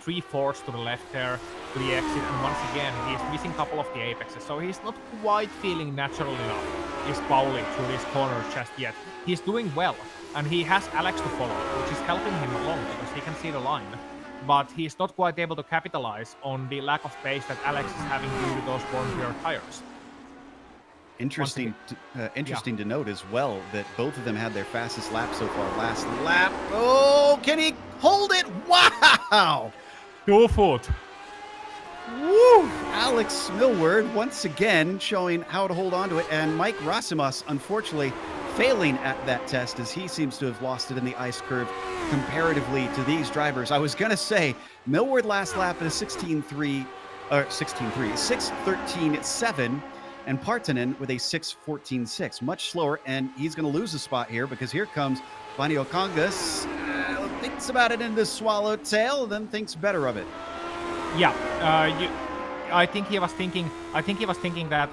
Speaker 2: 3/4 to the left there to the exit. And once again, he's missing a couple of the apexes. So he's not quite feeling natural enough, is Pauli, through this corner just yet. He's doing well, and he has Alex to follow, which is helping him along because he can see the line. But he's not quite able to capitalize on the lack of pace that Alex is having due to those worn rear tires.
Speaker 1: Interesting to note as well that both of them had their fastest lap so far. Last lap. Oh, can he hold it? Wow!
Speaker 2: 2 foot.
Speaker 1: Woo! Alex Millward once again showing how to hold on to it, and Mike Rosimus unfortunately failing at that test as he seems to have lost it in the ice curve comparatively to these drivers. I was going to say Millward last lap at a 6:13.7, and Partanen with a 6:14.6, much slower, and he's going to lose a spot here because here comes Vainio Kongas. Thinks about it in the swallowtail, then thinks better of it.
Speaker 2: Yeah, I think he was thinking that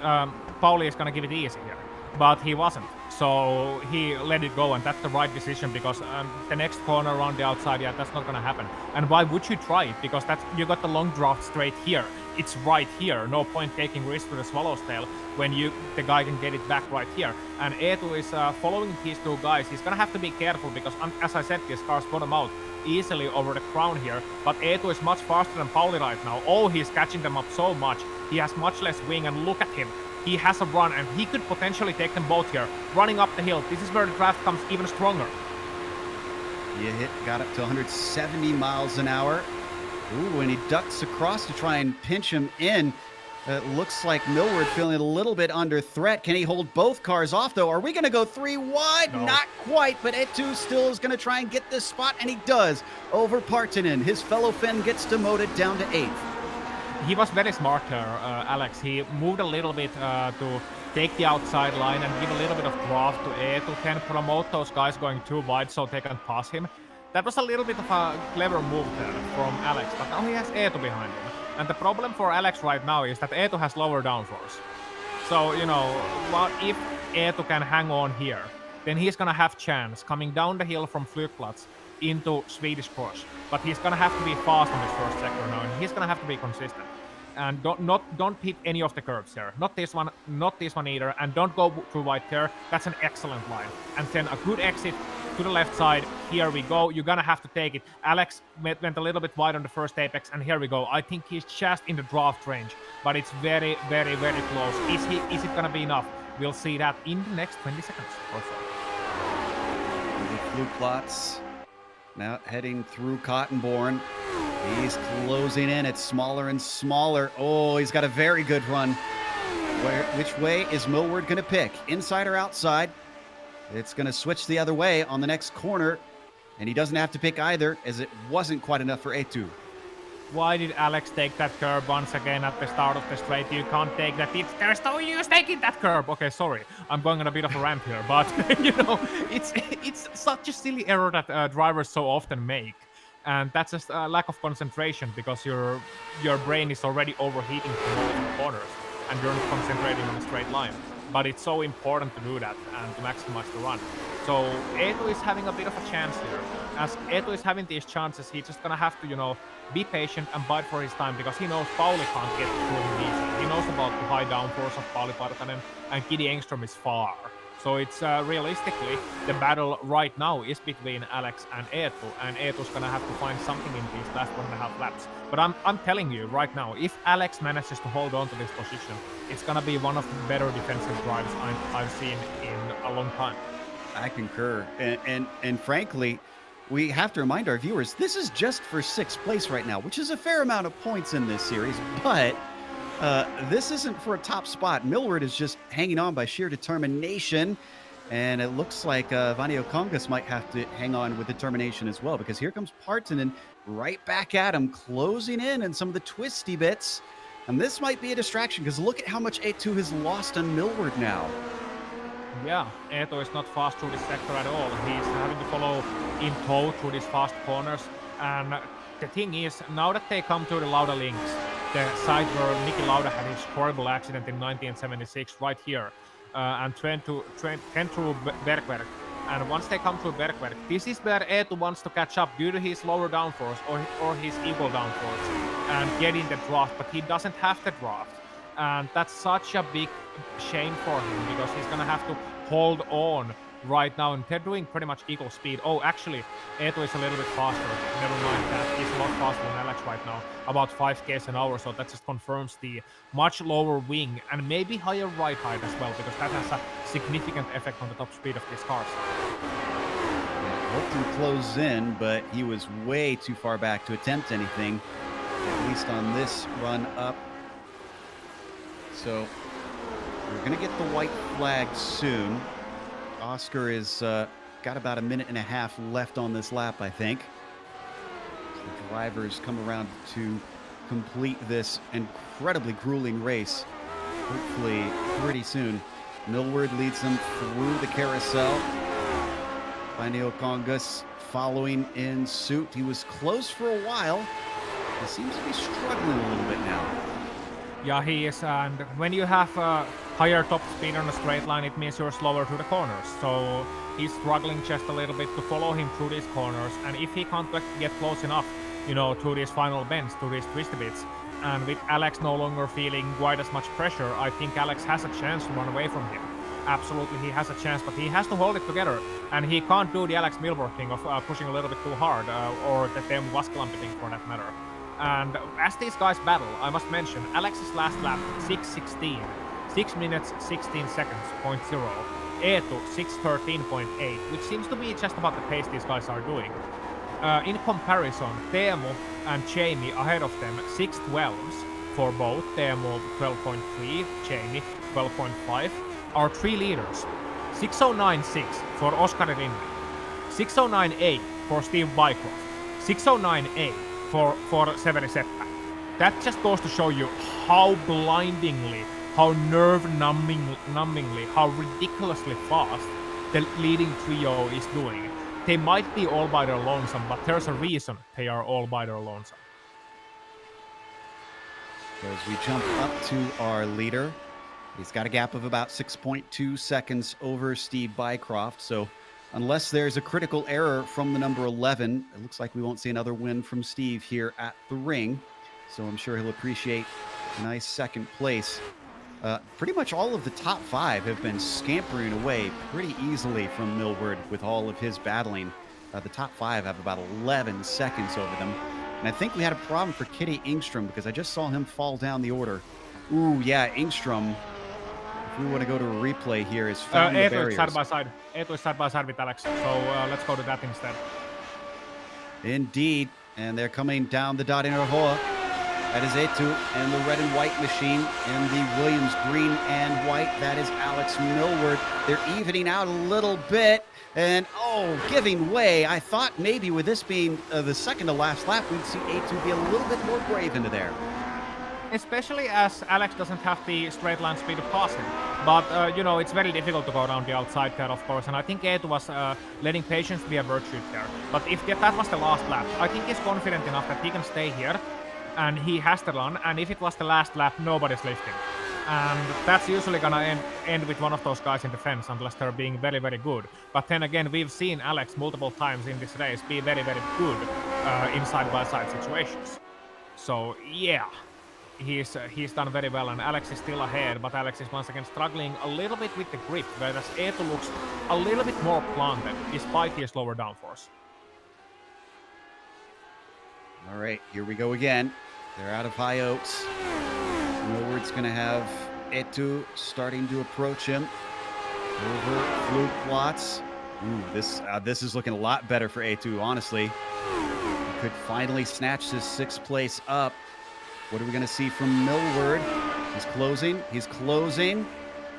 Speaker 2: Pauli is gonna give it easy here. but he wasn't. So he let it go, and that's the right decision because the next corner around the outside, yeah, that's not gonna happen. And why would you try it? Because that's you got the long draft straight here. It's right here. No point taking risk with the swallow's tail when the guy can get it back right here. And Eetu is following these two guys. He's gonna have to be careful because, as I said, these cars bottom out easily over the crown here. But Eetu is much faster than Pauli right now. Oh, he's catching them up so much. He has much less wing, and look at him. He has a run, and he could potentially take them both here. Running up the hill. This is where the draft comes even stronger.
Speaker 1: Got up to 170 miles an hour. Ooh, and he ducks across to try and pinch him in. It looks like Millward feeling a little bit under threat. Can he hold both cars off, though? Are we going to go 3 wide?
Speaker 2: No.
Speaker 1: Not quite, but Eetu still is going to try and get this spot, and he does. Over Partanen. His fellow Finn gets demoted down to 8th.
Speaker 2: He was very smart here, Alex. He moved a little bit to take the outside line and give a little bit of draft to Eetu, can promote those guys going too wide so they can pass him. That was a little bit of a clever move there from Alex, but now he has Eetu behind him. And the problem for Alex right now is that Eetu has lower downforce. So, what if Eetu can hang on here? Then he's gonna have chance coming down the hill from Flygplats into Swedish Cross. But he's gonna have to be fast on this first sector now, and he's gonna have to be consistent. And don't hit any of the curves here. Not this one either, and don't go too wide there. That's an excellent line. And then a good exit to the left side. Here we go. You're gonna have to take it. Alex went a little bit wide on the first apex, and here we go. I think he's just in the draft range, but it's very, very, very close. Is it gonna be enough? We'll see that in the next 20 seconds or so.
Speaker 1: The Flygplats now heading through Cottonborn. He's closing in. It's smaller and smaller. Oh, he's got a very good run. Which way is Millward going to pick? Inside or outside? It's going to switch the other way on the next corner. And he doesn't have to pick either, as it wasn't quite enough for Eetu.
Speaker 2: Why did Alex take that curb once again at the start of the straight? You can't take that. There's no use taking that curb. Okay, sorry. I'm going on a bit of a rant here. But, it's such a silly error that drivers so often make. And that's just a lack of concentration because your brain is already overheating from multiple corners and you're not concentrating on a straight line. But it's so important to do that and to maximize the run. So Eetu is having a bit of a chance here. As Eetu is having these chances, he's just gonna have to, be patient and bide for his time because he knows Pauli can't get through him easy. He knows about the high downforce of Pauli Partanen, and Kidi Engström is far. So it's realistically, the battle right now is between Alex and Eetu, and Eetu's gonna have to find something in these last 1.5 laps. But I'm telling you right now, if Alex manages to hold on to this position, it's gonna be one of the better defensive drives I've seen in a long time.
Speaker 1: I concur, and frankly, we have to remind our viewers, this is just for 6th place right now, which is a fair amount of points in this series, but this isn't for a top spot. Millward is just hanging on by sheer determination, and it looks like Vanio Congas might have to hang on with determination as well, because here comes Partanen right back at him, closing in and some of the twisty bits, and this might be a distraction, because look at how much Eetu has lost on Millward now.
Speaker 2: Yeah, Eetu is not fast through this sector at all. He's having to follow in tow through these fast corners. And the thing is, now that they come to the Lauda links, the side where Niki Lauda had his horrible accident in 1976, right here, and went through Bergwerk. And once they come to Bergwerk, this is where Eetu wants to catch up due to his lower downforce or his equal downforce and get in the draft, but he doesn't have the draft. And that's such a big shame for him because he's gonna have to hold on right now, and they're doing pretty much equal speed. Oh, actually, Eetu is a little bit faster. Never mind that. He's a lot faster than Alex right now, about 5 km an hour, so that just confirms the much lower wing and maybe higher ride height as well, because that has a significant effect on the top speed of these cars.
Speaker 1: Hoped to close in, but he was way too far back to attempt anything, at least on this run up. So we're going to get the white flag soon. Oscar is got about 1.5 minutes left on this lap, I think. The drivers come around to complete this incredibly grueling race, hopefully pretty soon. Millward leads them through the carousel. Vanio Congas following in suit. He was close for a while. He seems to be struggling a little bit now.
Speaker 2: Yeah, he is, and when you have higher top speed on a straight line, it means you're slower to the corners. So he's struggling just a little bit to follow him through these corners. And if he can't get close enough, you know, to these final bends, to these twisty bits, and with Alex no longer feeling quite as much pressure, I think Alex has a chance to run away from him. Absolutely, he has a chance, but he has to hold it together, and he can't do the Alex Milberg thing of pushing a little bit too hard, or the Teemu Vaskalampi thing for that matter. And as these guys battle, I must mention, Alex's last lap, 6:16, 6 minutes, 16 seconds, 0.0. Eetu, 6:13.8, which seems to be just about the pace these guys are doing. In comparison, Teemu and Jamie ahead of them, 6:12s for both, Teemu 12.3, Jamie 12.5. Our three leaders, 6:09.6 for Oskari Rinne, 6:09.8 for Steve Bycroft, 6:09.8 for Severi Seppä. That just goes to show you how blindingly, how nerve-numbingly, how ridiculously fast the leading trio is doing. They might be all by their lonesome, but there's a reason they are all by their lonesome.
Speaker 1: So as we jump up to our leader, he's got a gap of about 6.2 seconds over Steve Bycroft. So unless there's a critical error from the number 11, it looks like we won't see another win from Steve here at the ring. So I'm sure he'll appreciate a nice second place. Pretty much all of the top 5 have been scampering away pretty easily from Millward with all of his battling. The top 5 have about 11 seconds over them. And I think we had a problem for Kitty Engstrom because I just saw him fall down the order. Ooh, yeah, Engstrom. If we want to go to a replay here, is found the barriers.
Speaker 2: Side by side. Eetu is side by side with Alex. So let's go to that instead.
Speaker 1: Indeed. And they're coming down the dot in Rohoa. That is Eetu and the red and white machine, and the Williams green and white. That is Alex Millward. They're evening out a little bit, and giving way. I thought maybe with this being the second to last lap, we'd see Eetu be a little bit more brave into there.
Speaker 2: Especially as Alex doesn't have the straight line speed to pass him. But, you know, it's very difficult to go around the outside there, of course. And I think Eetu was letting patience be a virtue there. But if that was the last lap, I think he's confident enough that he can stay here. And he has to run. And if it was the last lap, nobody's lifting. And that's usually gonna end with one of those guys in the fence unless they're being very, very good. But then again, we've seen Alex multiple times in this race be very, very good in side-by-side situations. So, yeah. He's done very well, and Alex is still ahead, but Alex is once again struggling a little bit with the grip, whereas Eetu looks a little bit more planted despite his lower downforce.
Speaker 1: All right, here we go again. They're out of High Oaks. Millward's going to have Eetu starting to approach him over Fluke Plots. Ooh, this is looking a lot better for Eetu, honestly. He could finally snatch this 6th place up. What are we going to see from Millward? He's closing.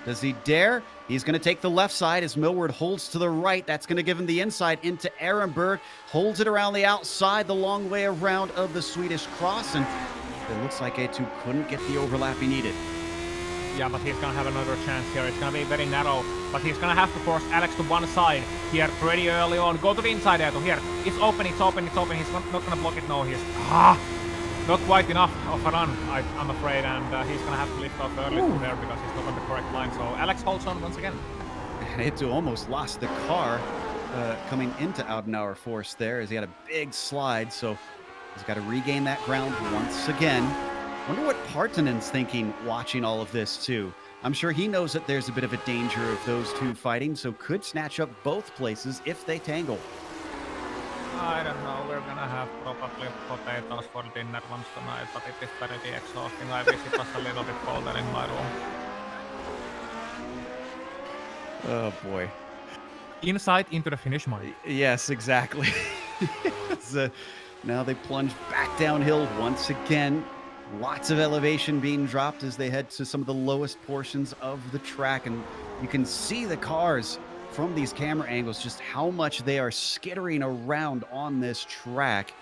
Speaker 1: Does he dare? He's going to take the left side as Millward holds to the right. That's going to give him the inside into Ehrenberg. Holds it around the outside, the long way around of the Swedish cross. And it looks like Eetu couldn't get the overlap he needed.
Speaker 2: Yeah, but he's going to have another chance here. It's going to be very narrow, but he's going to have to force Alex to one side here pretty early on. Go to the inside, Eetu. Here, it's open. He's not going to block it. No, he's... not quite enough of a run, I'm afraid, and he's going to have to lift off early from there because he's not on the correct line. So Alex holds on once again.
Speaker 1: Eetu almost lost the car coming into Audenauer Force there as he had a big slide, so he's got to regain that ground once again. Wonder what Partanen's thinking watching all of this too. I'm sure he knows that there's a bit of a danger of those two fighting, so could snatch up both places if they tangle.
Speaker 2: I don't know, we're gonna have probably potatoes for dinner once tonight, but it is very exhausting. I wish it was a little bit colder in my room.
Speaker 1: Oh boy.
Speaker 2: Insight into the finish line.
Speaker 1: Yes, exactly. Now they plunge back downhill once again. Lots of elevation being dropped as they head to some of the lowest portions of the track, and you can see the cars from these camera angles, just how much they are skittering around on this track.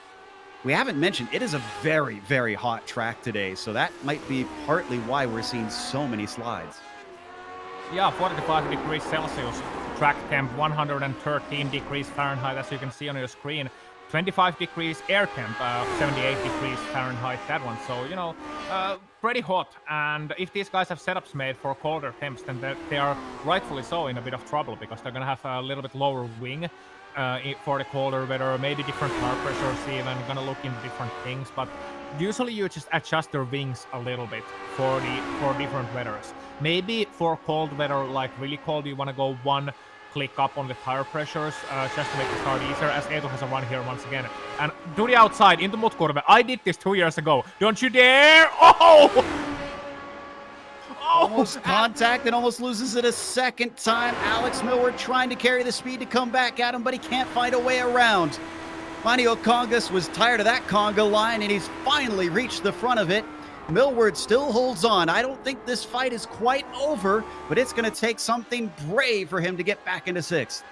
Speaker 1: We haven't mentioned, it is a very, very hot track today, so that might be partly why we're seeing so many slides.
Speaker 2: Yeah, 45 degrees Celsius, track temp 113 degrees Fahrenheit, as you can see on your screen. 25 degrees air temp, 78 degrees Fahrenheit, that one. So, you know, pretty hot. And if these guys have setups made for colder temps, then they are rightfully so in a bit of trouble because they're going to have a little bit lower wing for the colder weather, maybe different tire pressures even, going to look into different things. But usually you just adjust your wings a little bit for different weathers. Maybe for cold weather, like really cold, you want to go one click up on the tire pressures just to make the start easier, as Eetu has a run here once again. And to the outside, into Mutkurve. I did this 2 years ago. Don't you dare! Oh!
Speaker 1: Almost contact and almost loses it a second time. Alex Millward trying to carry the speed to come back at him, but he can't find a way around. Manio Congas was tired of that conga line, and he's finally reached the front of it. Millward still holds on. I don't think this fight is quite over, but it's going to take something brave for him to get back into sixth.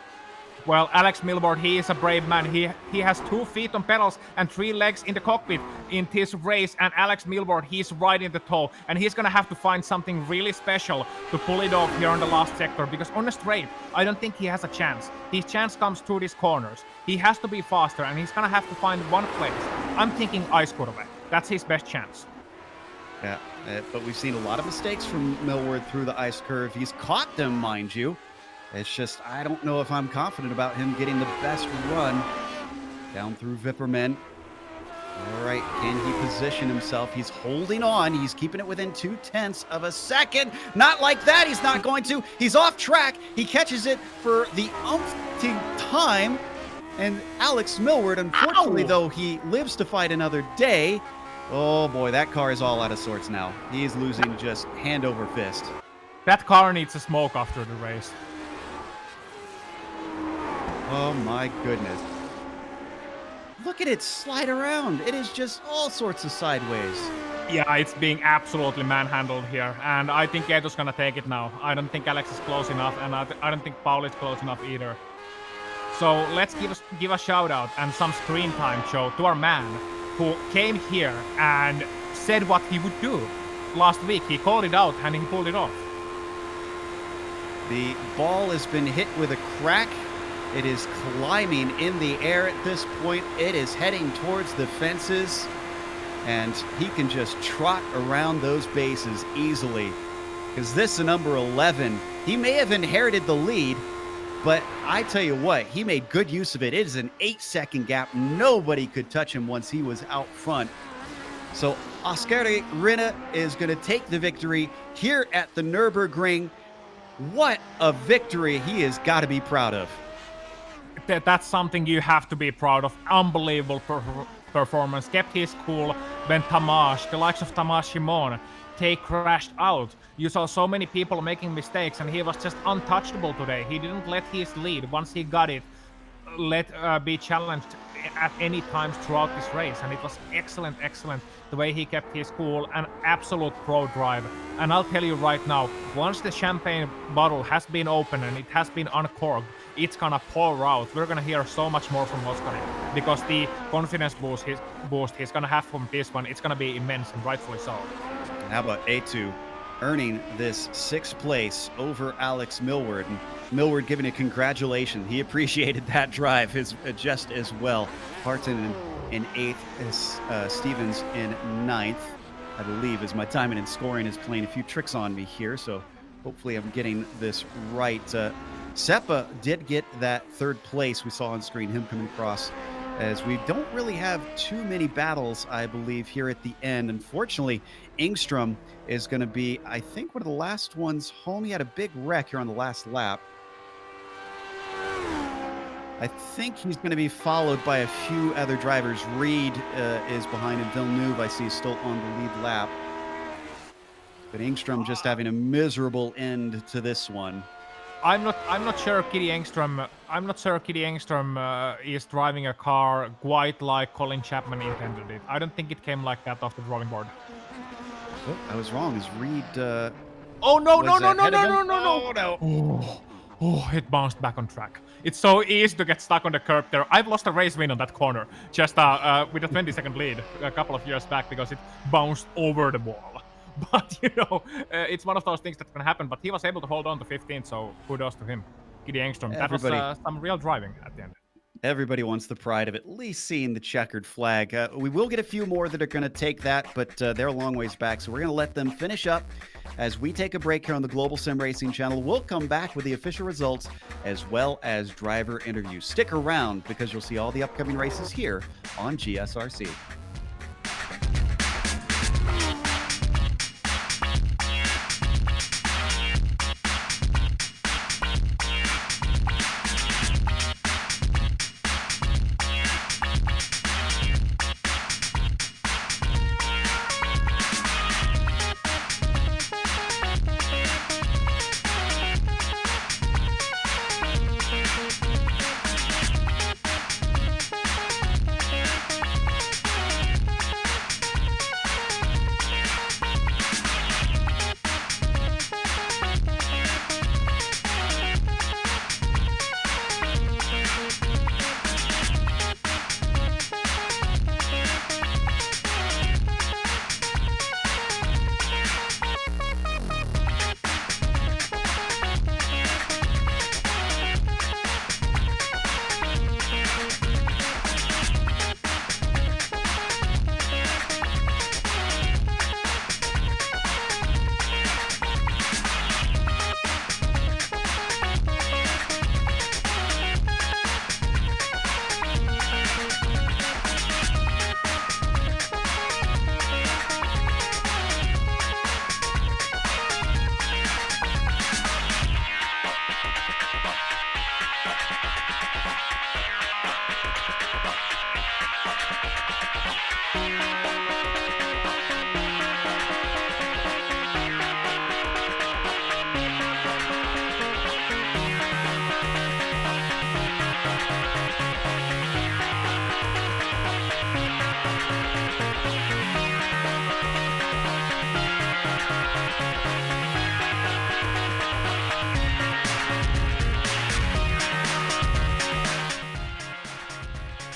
Speaker 2: Well, Alex Millward, he is a brave man. He has 2 feet on pedals and 3 legs in the cockpit in this race. And Alex Millward, he's right in the toe. And he's going to have to find something really special to pull it off here in the last sector. Because on the straight, I don't think he has a chance. His chance comes through these corners. He has to be faster, and he's going to have to find one place. I'm thinking ice curve. That's his best chance.
Speaker 1: Yeah, but we've seen a lot of mistakes from Millward through the ice curve. He's caught them, mind you. It's just, I don't know if I'm confident about him getting the best run down through Vipperman. All right, can he position himself? He's holding on. He's keeping it within 0.2 of a second. Not like that. He's not going to. He's off track. He catches it for the umpteenth time. And Alex Millward, unfortunately, though, he lives to fight another day. Oh boy, that car is all out of sorts now. He is losing just hand over fist.
Speaker 2: That car needs a smoke after the race.
Speaker 1: Oh my goodness. Look at it slide around. It is just all sorts of sideways.
Speaker 2: Yeah, it's being absolutely manhandled here. And I think Eetu's gonna take it now. I don't think Alex is close enough, and I don't think Paul is close enough either. So let's give a shout out and some screen time show to our man who came here and said what he would do. Last week, he called it out and he pulled it off.
Speaker 1: The ball has been hit with a crack. It is climbing in the air at this point. It is heading towards the fences, and he can just trot around those bases easily. Because this is number 11. He may have inherited the lead, but I tell you what, he made good use of it. It is an 8-second gap. Nobody could touch him once he was out front. So Oskari Rinne is going to take the victory here at the Nürburgring. What a victory he has got to be proud of.
Speaker 2: That's something you have to be proud of. Unbelievable performance. Kept his cool when the likes of Tamás Simon, they crashed out. You saw so many people making mistakes, and he was just untouchable today. He didn't let his lead, once he got it, be challenged at any times throughout this race. And it was excellent the way he kept his cool. An absolute pro drive. And I'll tell you right now, once the champagne bottle has been opened and it has been uncorked, it's gonna pour out. We're gonna hear so much more from Oskari, because the confidence boost he's gonna have from this one, it's gonna be immense, and rightfully so.
Speaker 1: How about Eetu earning this 6th place over Alex Millward? And Millward giving a congratulation. He appreciated that drive just as well. Parton in 8th, Stevens in 9th, I believe, as my timing and scoring is playing a few tricks on me here. So hopefully I'm getting this right. Seppa did get that 3rd place. We saw on screen him coming across, as we don't really have too many battles, I believe, here at the end. Unfortunately, Engstrom is going to be, I think, one of the last ones home. He had a big wreck here on the last lap. I think he's going to be followed by a few other drivers. Reed is behind him. Villeneuve, I see, is still on the lead lap. But Engstrom just having a miserable end to this one.
Speaker 2: I'm not sure Kitty Engstrom is driving a car quite like Colin Chapman intended it. I don't think it came like that off the drawing board.
Speaker 1: Oh, I was wrong. Is Reed
Speaker 2: Oh no. Oh, it bounced back on track. It's so easy to get stuck on the curb there. I've lost a race win on that corner, just with a 20-second lead a couple of years back, because it bounced over the wall. But, you know, it's one of those things that can happen. But he was able to hold on to 15th, so kudos to him. Giddy Engstrom. That was some real driving at the end.
Speaker 1: Everybody wants the pride of at least seeing the checkered flag. We will get a few more that are going to take that, but they're a long ways back. So we're going to let them finish up as we take a break here on the Global SimRacing Channel. We'll come back with the official results as well as driver interviews. Stick around because you'll see all the upcoming races here on GSRC.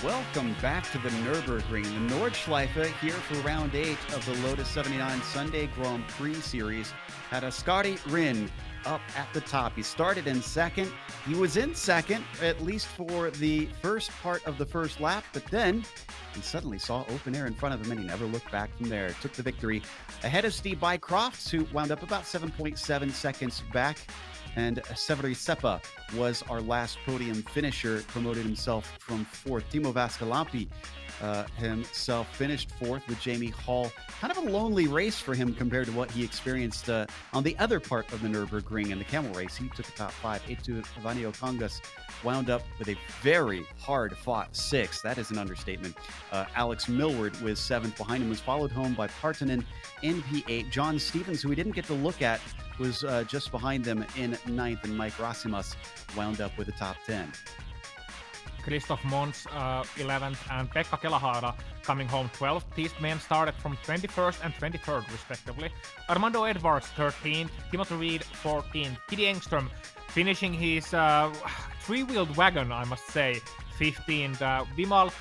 Speaker 1: Welcome back to the Nürburgring, the Nordschleife here for round 8 of the Lotus 79 Sunday Grand Prix Series. Had Ascari Rin up at the top. He started in second. He was in second, at least for the first part of the first lap, but then he suddenly saw open air in front of him and he never looked back from there. Took the victory ahead of Steve Bycroft, who wound up about 7.7 seconds back. And Severi Seppa was our last podium finisher, promoted himself from fourth. Timo Vaskalampi himself finished fourth with Jamie Hall. Kind of a lonely race for him compared to what he experienced on the other part of the Nürburgring in the camel race. He took the top five. Etu Vanio Congas wound up with a very hard-fought sixth. That is an understatement. Alex Millward was seventh. Behind him was followed home by Partanen in P8. John Stevens, who we didn't get to look at, was just behind them in ninth, and Mike Rasimas wound up with the top 10.
Speaker 2: Christoph Mons 11th and Pekka Kelahaara coming home 12th. These men started from 21st and 23rd respectively. Armando Edwards 13th, Timothy Reed 14th, Kidi Engström finishing his three-wheeled wagon, I must say, 15th. Vimal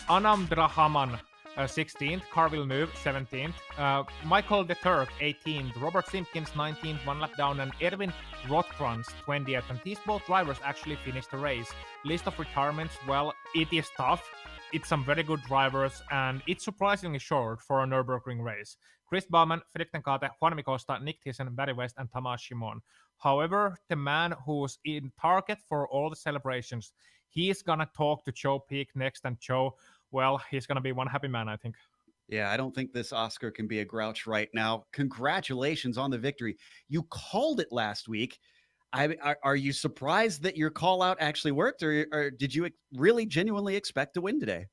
Speaker 2: Anamdrahaman 16th, Carl Villeneuve 17th, Michael de Turk 18th, Robert Simpkins 19th, one lap down, and Erwin Rothkrans 20th. And these both drivers actually finished the race. List of retirements, well, it is tough. It's some very good drivers, and it's surprisingly short for a Nürburgring race. Chris Baumann, Fredrik Tenkate, Juan Costa, Nick Thiessen, Barry West, and Tamas Shimon. However, the man who's in target for all the celebrations, he's gonna talk to Joe Peak next, and Joe, well, he's going to be one happy man, I think.
Speaker 1: Yeah, I don't think this Oscar can be a grouch right now. Congratulations on the victory. You called it last week. Are you surprised that your call out actually worked, or did you really genuinely expect to win today?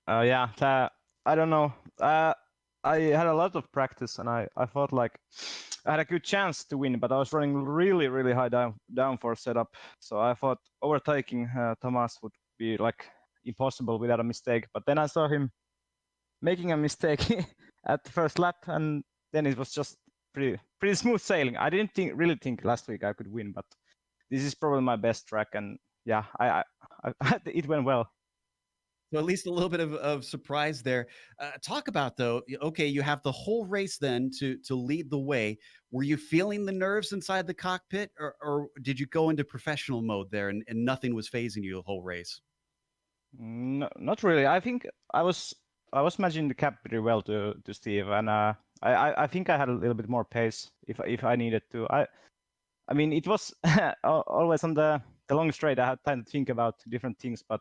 Speaker 3: Yeah, I don't know. I had a lot of practice, and I thought like I had a good chance to win, but I was running really, really high downforce setup. So I thought overtaking Thomas would be like impossible without a mistake, but then I saw him making a mistake at the first lap, and then it was just pretty smooth sailing. I didn't really think last week I could win, but this is probably my best track, and yeah, I it went well.
Speaker 1: So at least a little bit of surprise there. Talk about though. Okay, you have the whole race then to lead the way. Were you feeling the nerves inside the cockpit, or did you go into professional mode there and nothing was phasing you the whole race?
Speaker 3: No, not really. I think I was managing the cap pretty well to Steve, and I think I had a little bit more pace if I needed to. I mean it was always on the long straight. I had time to think about different things, but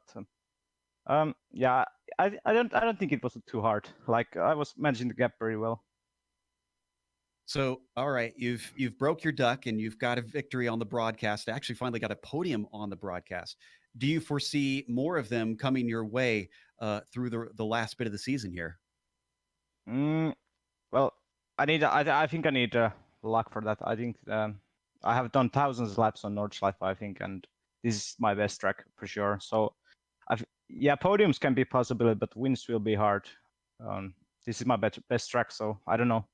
Speaker 3: yeah, I don't think it was too hard. Like I was managing the gap very well.
Speaker 1: So, all right, you've broke your duck and you've got a victory on the broadcast. Actually, finally got a podium on the broadcast. Do you foresee more of them coming your way through the last bit of the season here?
Speaker 3: Well, I think I need luck for that. I think I have done thousands of laps on Nordschleife, I think, and this is my best track for sure. So, yeah, podiums can be possible, but wins will be hard. This is my best track, so I don't know.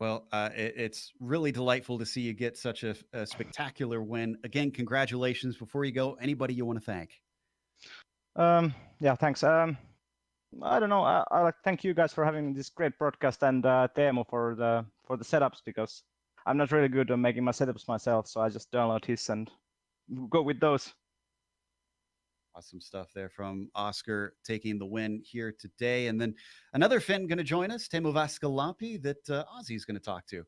Speaker 1: Well, it's really delightful to see you get such a spectacular win. Again, congratulations. Before you go, anybody you want to thank?
Speaker 3: Yeah, thanks. I don't know. I like thank you guys for having this great broadcast, and Teemu for the setups, because I'm not really good at making my setups myself, so I just download his and go with those.
Speaker 1: Awesome stuff there from Oscar taking the win here today. And then another Finn going to join us, Teemu Vaskalampi, that Ozzy's going to talk to.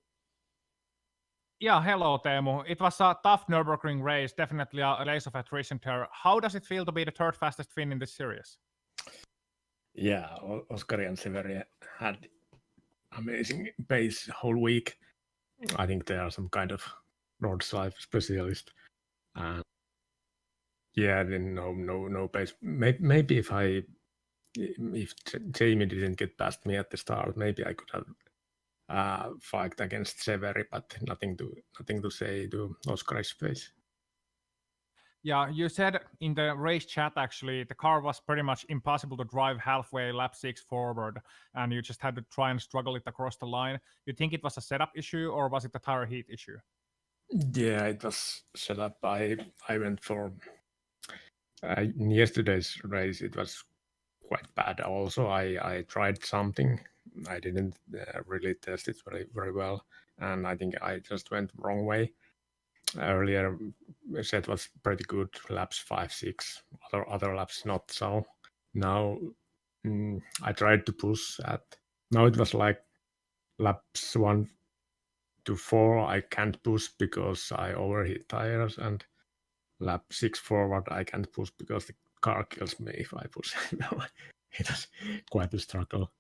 Speaker 2: Yeah, hello Teemu. It was a tough Nürburgring race, definitely a race of attrition there. How does it feel to be the third fastest Finn in this series?
Speaker 4: Yeah, Oskari and Severi had amazing pace whole week. I think they are some kind of Nordschleife specialist. Yeah, then no pace. Maybe if Jamie didn't get past me at the start, maybe I could have fight against Severi, but nothing to say to Oscar's pace.
Speaker 2: Yeah, you said in the race chat actually the car was pretty much impossible to drive halfway lap 6 forward, and you just had to try and struggle it across the line. You think it was a setup issue or was it a tire heat issue?
Speaker 4: Yeah, it was set up. I went for in yesterday's race. It was quite bad. Also, I tried something. I didn't really test it very well, and I think I just went wrong way. Earlier set was pretty good, laps 5, 6. Other laps not so. Now I tried to push at. Now it was like laps 1 to 4. I can't push because I overheat tires, and lap 6 forward I can't push because the car kills me if I push. It was quite a struggle.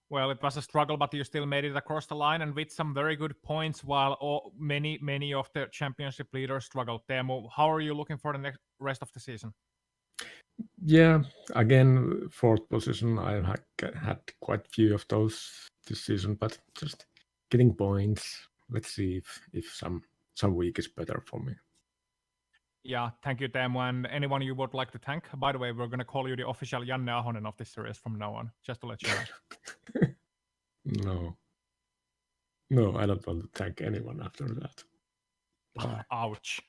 Speaker 2: Well, it was a struggle, but you still made it across the line and with some very good points, while many of the championship leaders struggled. Teemu, how are you looking for the rest of the season?
Speaker 4: Yeah, again, 4th position. I had quite few of those this season, but just getting points. Let's see if some week is better for me.
Speaker 2: Yeah, thank you, Teemu. And anyone you would like to thank? By the way, we're going to call you the official Janne Ahonen of this series from now on, just to let you
Speaker 4: know. No, I don't want to thank anyone after that.
Speaker 2: Ouch.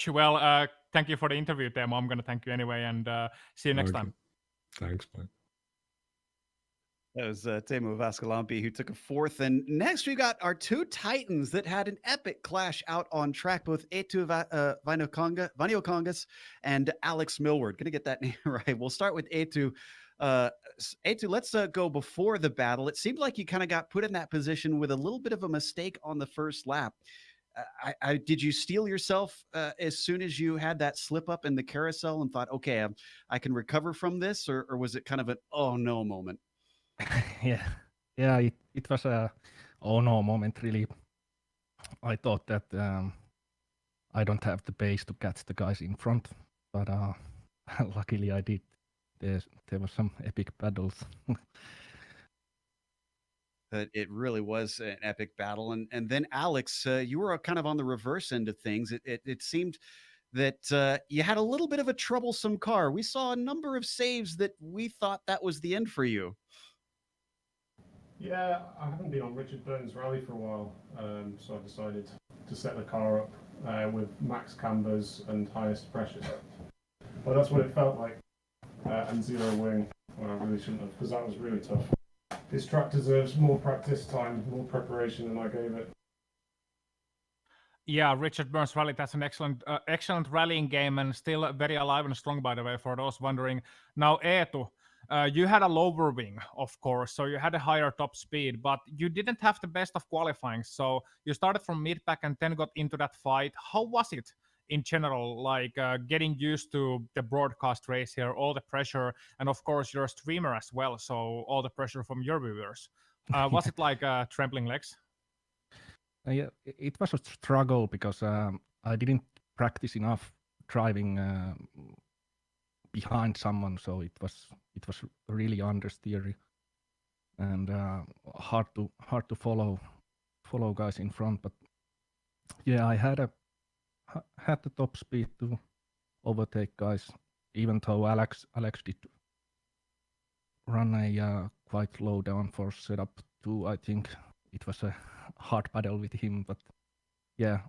Speaker 2: Well, thank you for the interview, Teemu. I'm going to thank you anyway, and see you next time.
Speaker 4: Thanks, bye.
Speaker 1: That was Teemu Vaskalampi, who took a 4th. And next we got our 2 Titans that had an epic clash out on track, both Eetu Vaniokongas and Alex Millward. Going to get that name right. We'll start with Eetu. Eetu, let's go before the battle. It seemed like you kind of got put in that position with a little bit of a mistake on the first lap. Did you steel yourself as soon as you had that slip up in the carousel and thought, okay, I can recover from this? Or was it kind of an, oh no moment?
Speaker 5: Yeah, it was a oh no moment, really. I thought that I don't have the pace to catch the guys in front, but luckily I did. There were some epic battles.
Speaker 1: It really was an epic battle. And then Alex, you were kind of on the reverse end of things. It seemed that you had a little bit of a troublesome car. We saw a number of saves that we thought that was the end for you.
Speaker 6: Yeah, I haven't been on Richard Burton's rally for a while, so I decided to set the car up with max cambers and highest pressure. Well, that's what it felt like. and 0 wing, when I really shouldn't have, because that was really tough. This track deserves more practice time, more preparation than I gave it.
Speaker 2: Yeah, Richard Burns Rally, that's an excellent rallying game and still very alive and strong, by the way, for those wondering. Now, Eetu, you had a lower wing, of course, so you had a higher top speed, but you didn't have the best of qualifying. So you started from mid-pack and then got into that fight. How was it in general, like getting used to the broadcast race here, all the pressure, and of course you're a streamer as well, so all the pressure from your viewers. Was it like trembling legs?
Speaker 5: Yeah, it was a struggle because I didn't practice enough driving behind someone, so it was really understeery and hard to follow guys in front. But yeah, I had the top speed to overtake guys, even though Alex did run a quite low downforce setup too. I think it was a hard battle with him, but yeah.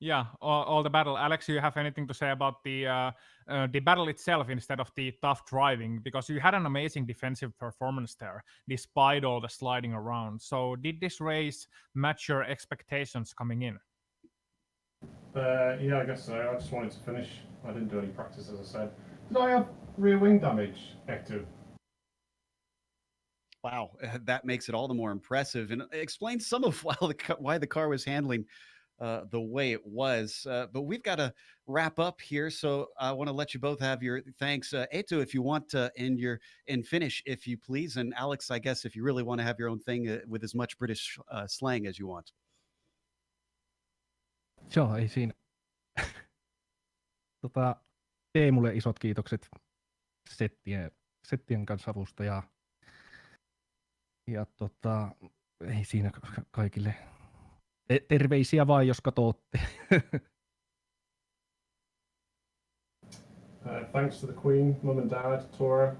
Speaker 2: Yeah, all the battle. Alex, you have anything to say about the battle itself instead of the tough driving? Because you had an amazing defensive performance there, despite all the sliding around. So did this race match your expectations coming in?
Speaker 6: Yeah, I guess so. I just wanted to finish. I didn't do any practice, as I said. Did I have rear wing damage, Hector?
Speaker 1: Wow, that makes it all the more impressive, and explains some of why the car was handling the way it was. But we've got to wrap up here, so I want to let you both have your thanks. Eetu, if you want to end finish, if you please, and Alex, I guess if you really want to have your own thing with as much British slang as you want.
Speaker 5: Joo, ei siinä. Teemulle isot kiitokset settien kanssa avusta ja ei siinä kaikille. Terveisiä vaan, jos katsotte.
Speaker 6: Thanks to the Queen, Mum and Dad, Tora,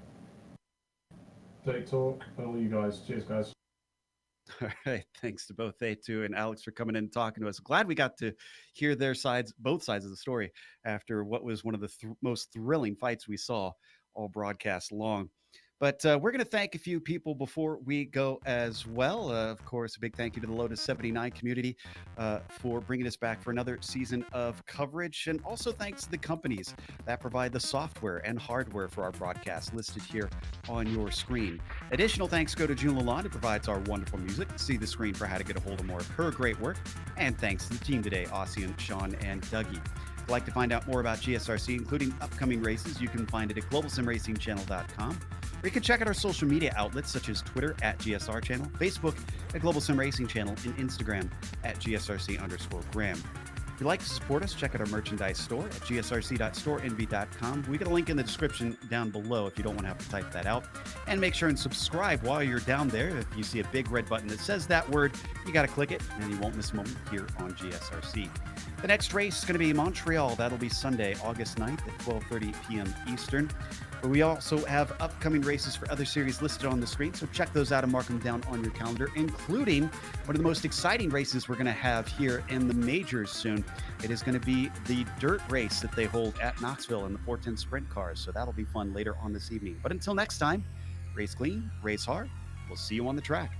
Speaker 6: Day Talk, and all you guys. Cheers, guys.
Speaker 1: All right. Thanks to both Eetu and Alex for coming in and talking to us. Glad we got to hear both sides of the story after what was one of the most thrilling fights we saw all broadcast long. But we're going to thank a few people before we go as well. Of course, a big thank you to the Lotus 79 community for bringing us back for another season of coverage. And also thanks to the companies that provide the software and hardware for our broadcast listed here on your screen. Additional thanks go to June Lalonde, who provides our wonderful music. See the screen for how to get a hold of more of her great work. And thanks to the team today, Ossian, Sean, and Dougie. If you'd like to find out more about GSRC, including upcoming races, you can find it at globalsimracingchannel.com. Or you can check out our social media outlets such as Twitter at GSR Channel, Facebook at Global Sim Racing Channel, and Instagram at GSRC_Graham. If you'd like to support us, check out our merchandise store at gsrc.storenvy.com. We got a link in the description down below if you don't want to have to type that out. And make sure and subscribe while you're down there. If you see a big red button that says that word, you got to click it, and you won't miss a moment here on GSRC. The next race is going to be Montreal. That'll be Sunday, August 9th at 12:30 p.m. Eastern. But we also have upcoming races for other series listed on the screen, so check those out and mark them down on your calendar, including one of the most exciting races we're going to have here in the majors soon. It is going to be the dirt race that they hold at Knoxville in the 410 sprint cars, so that'll be fun later on this evening. But until next time, race clean, race hard. We'll see you on the track.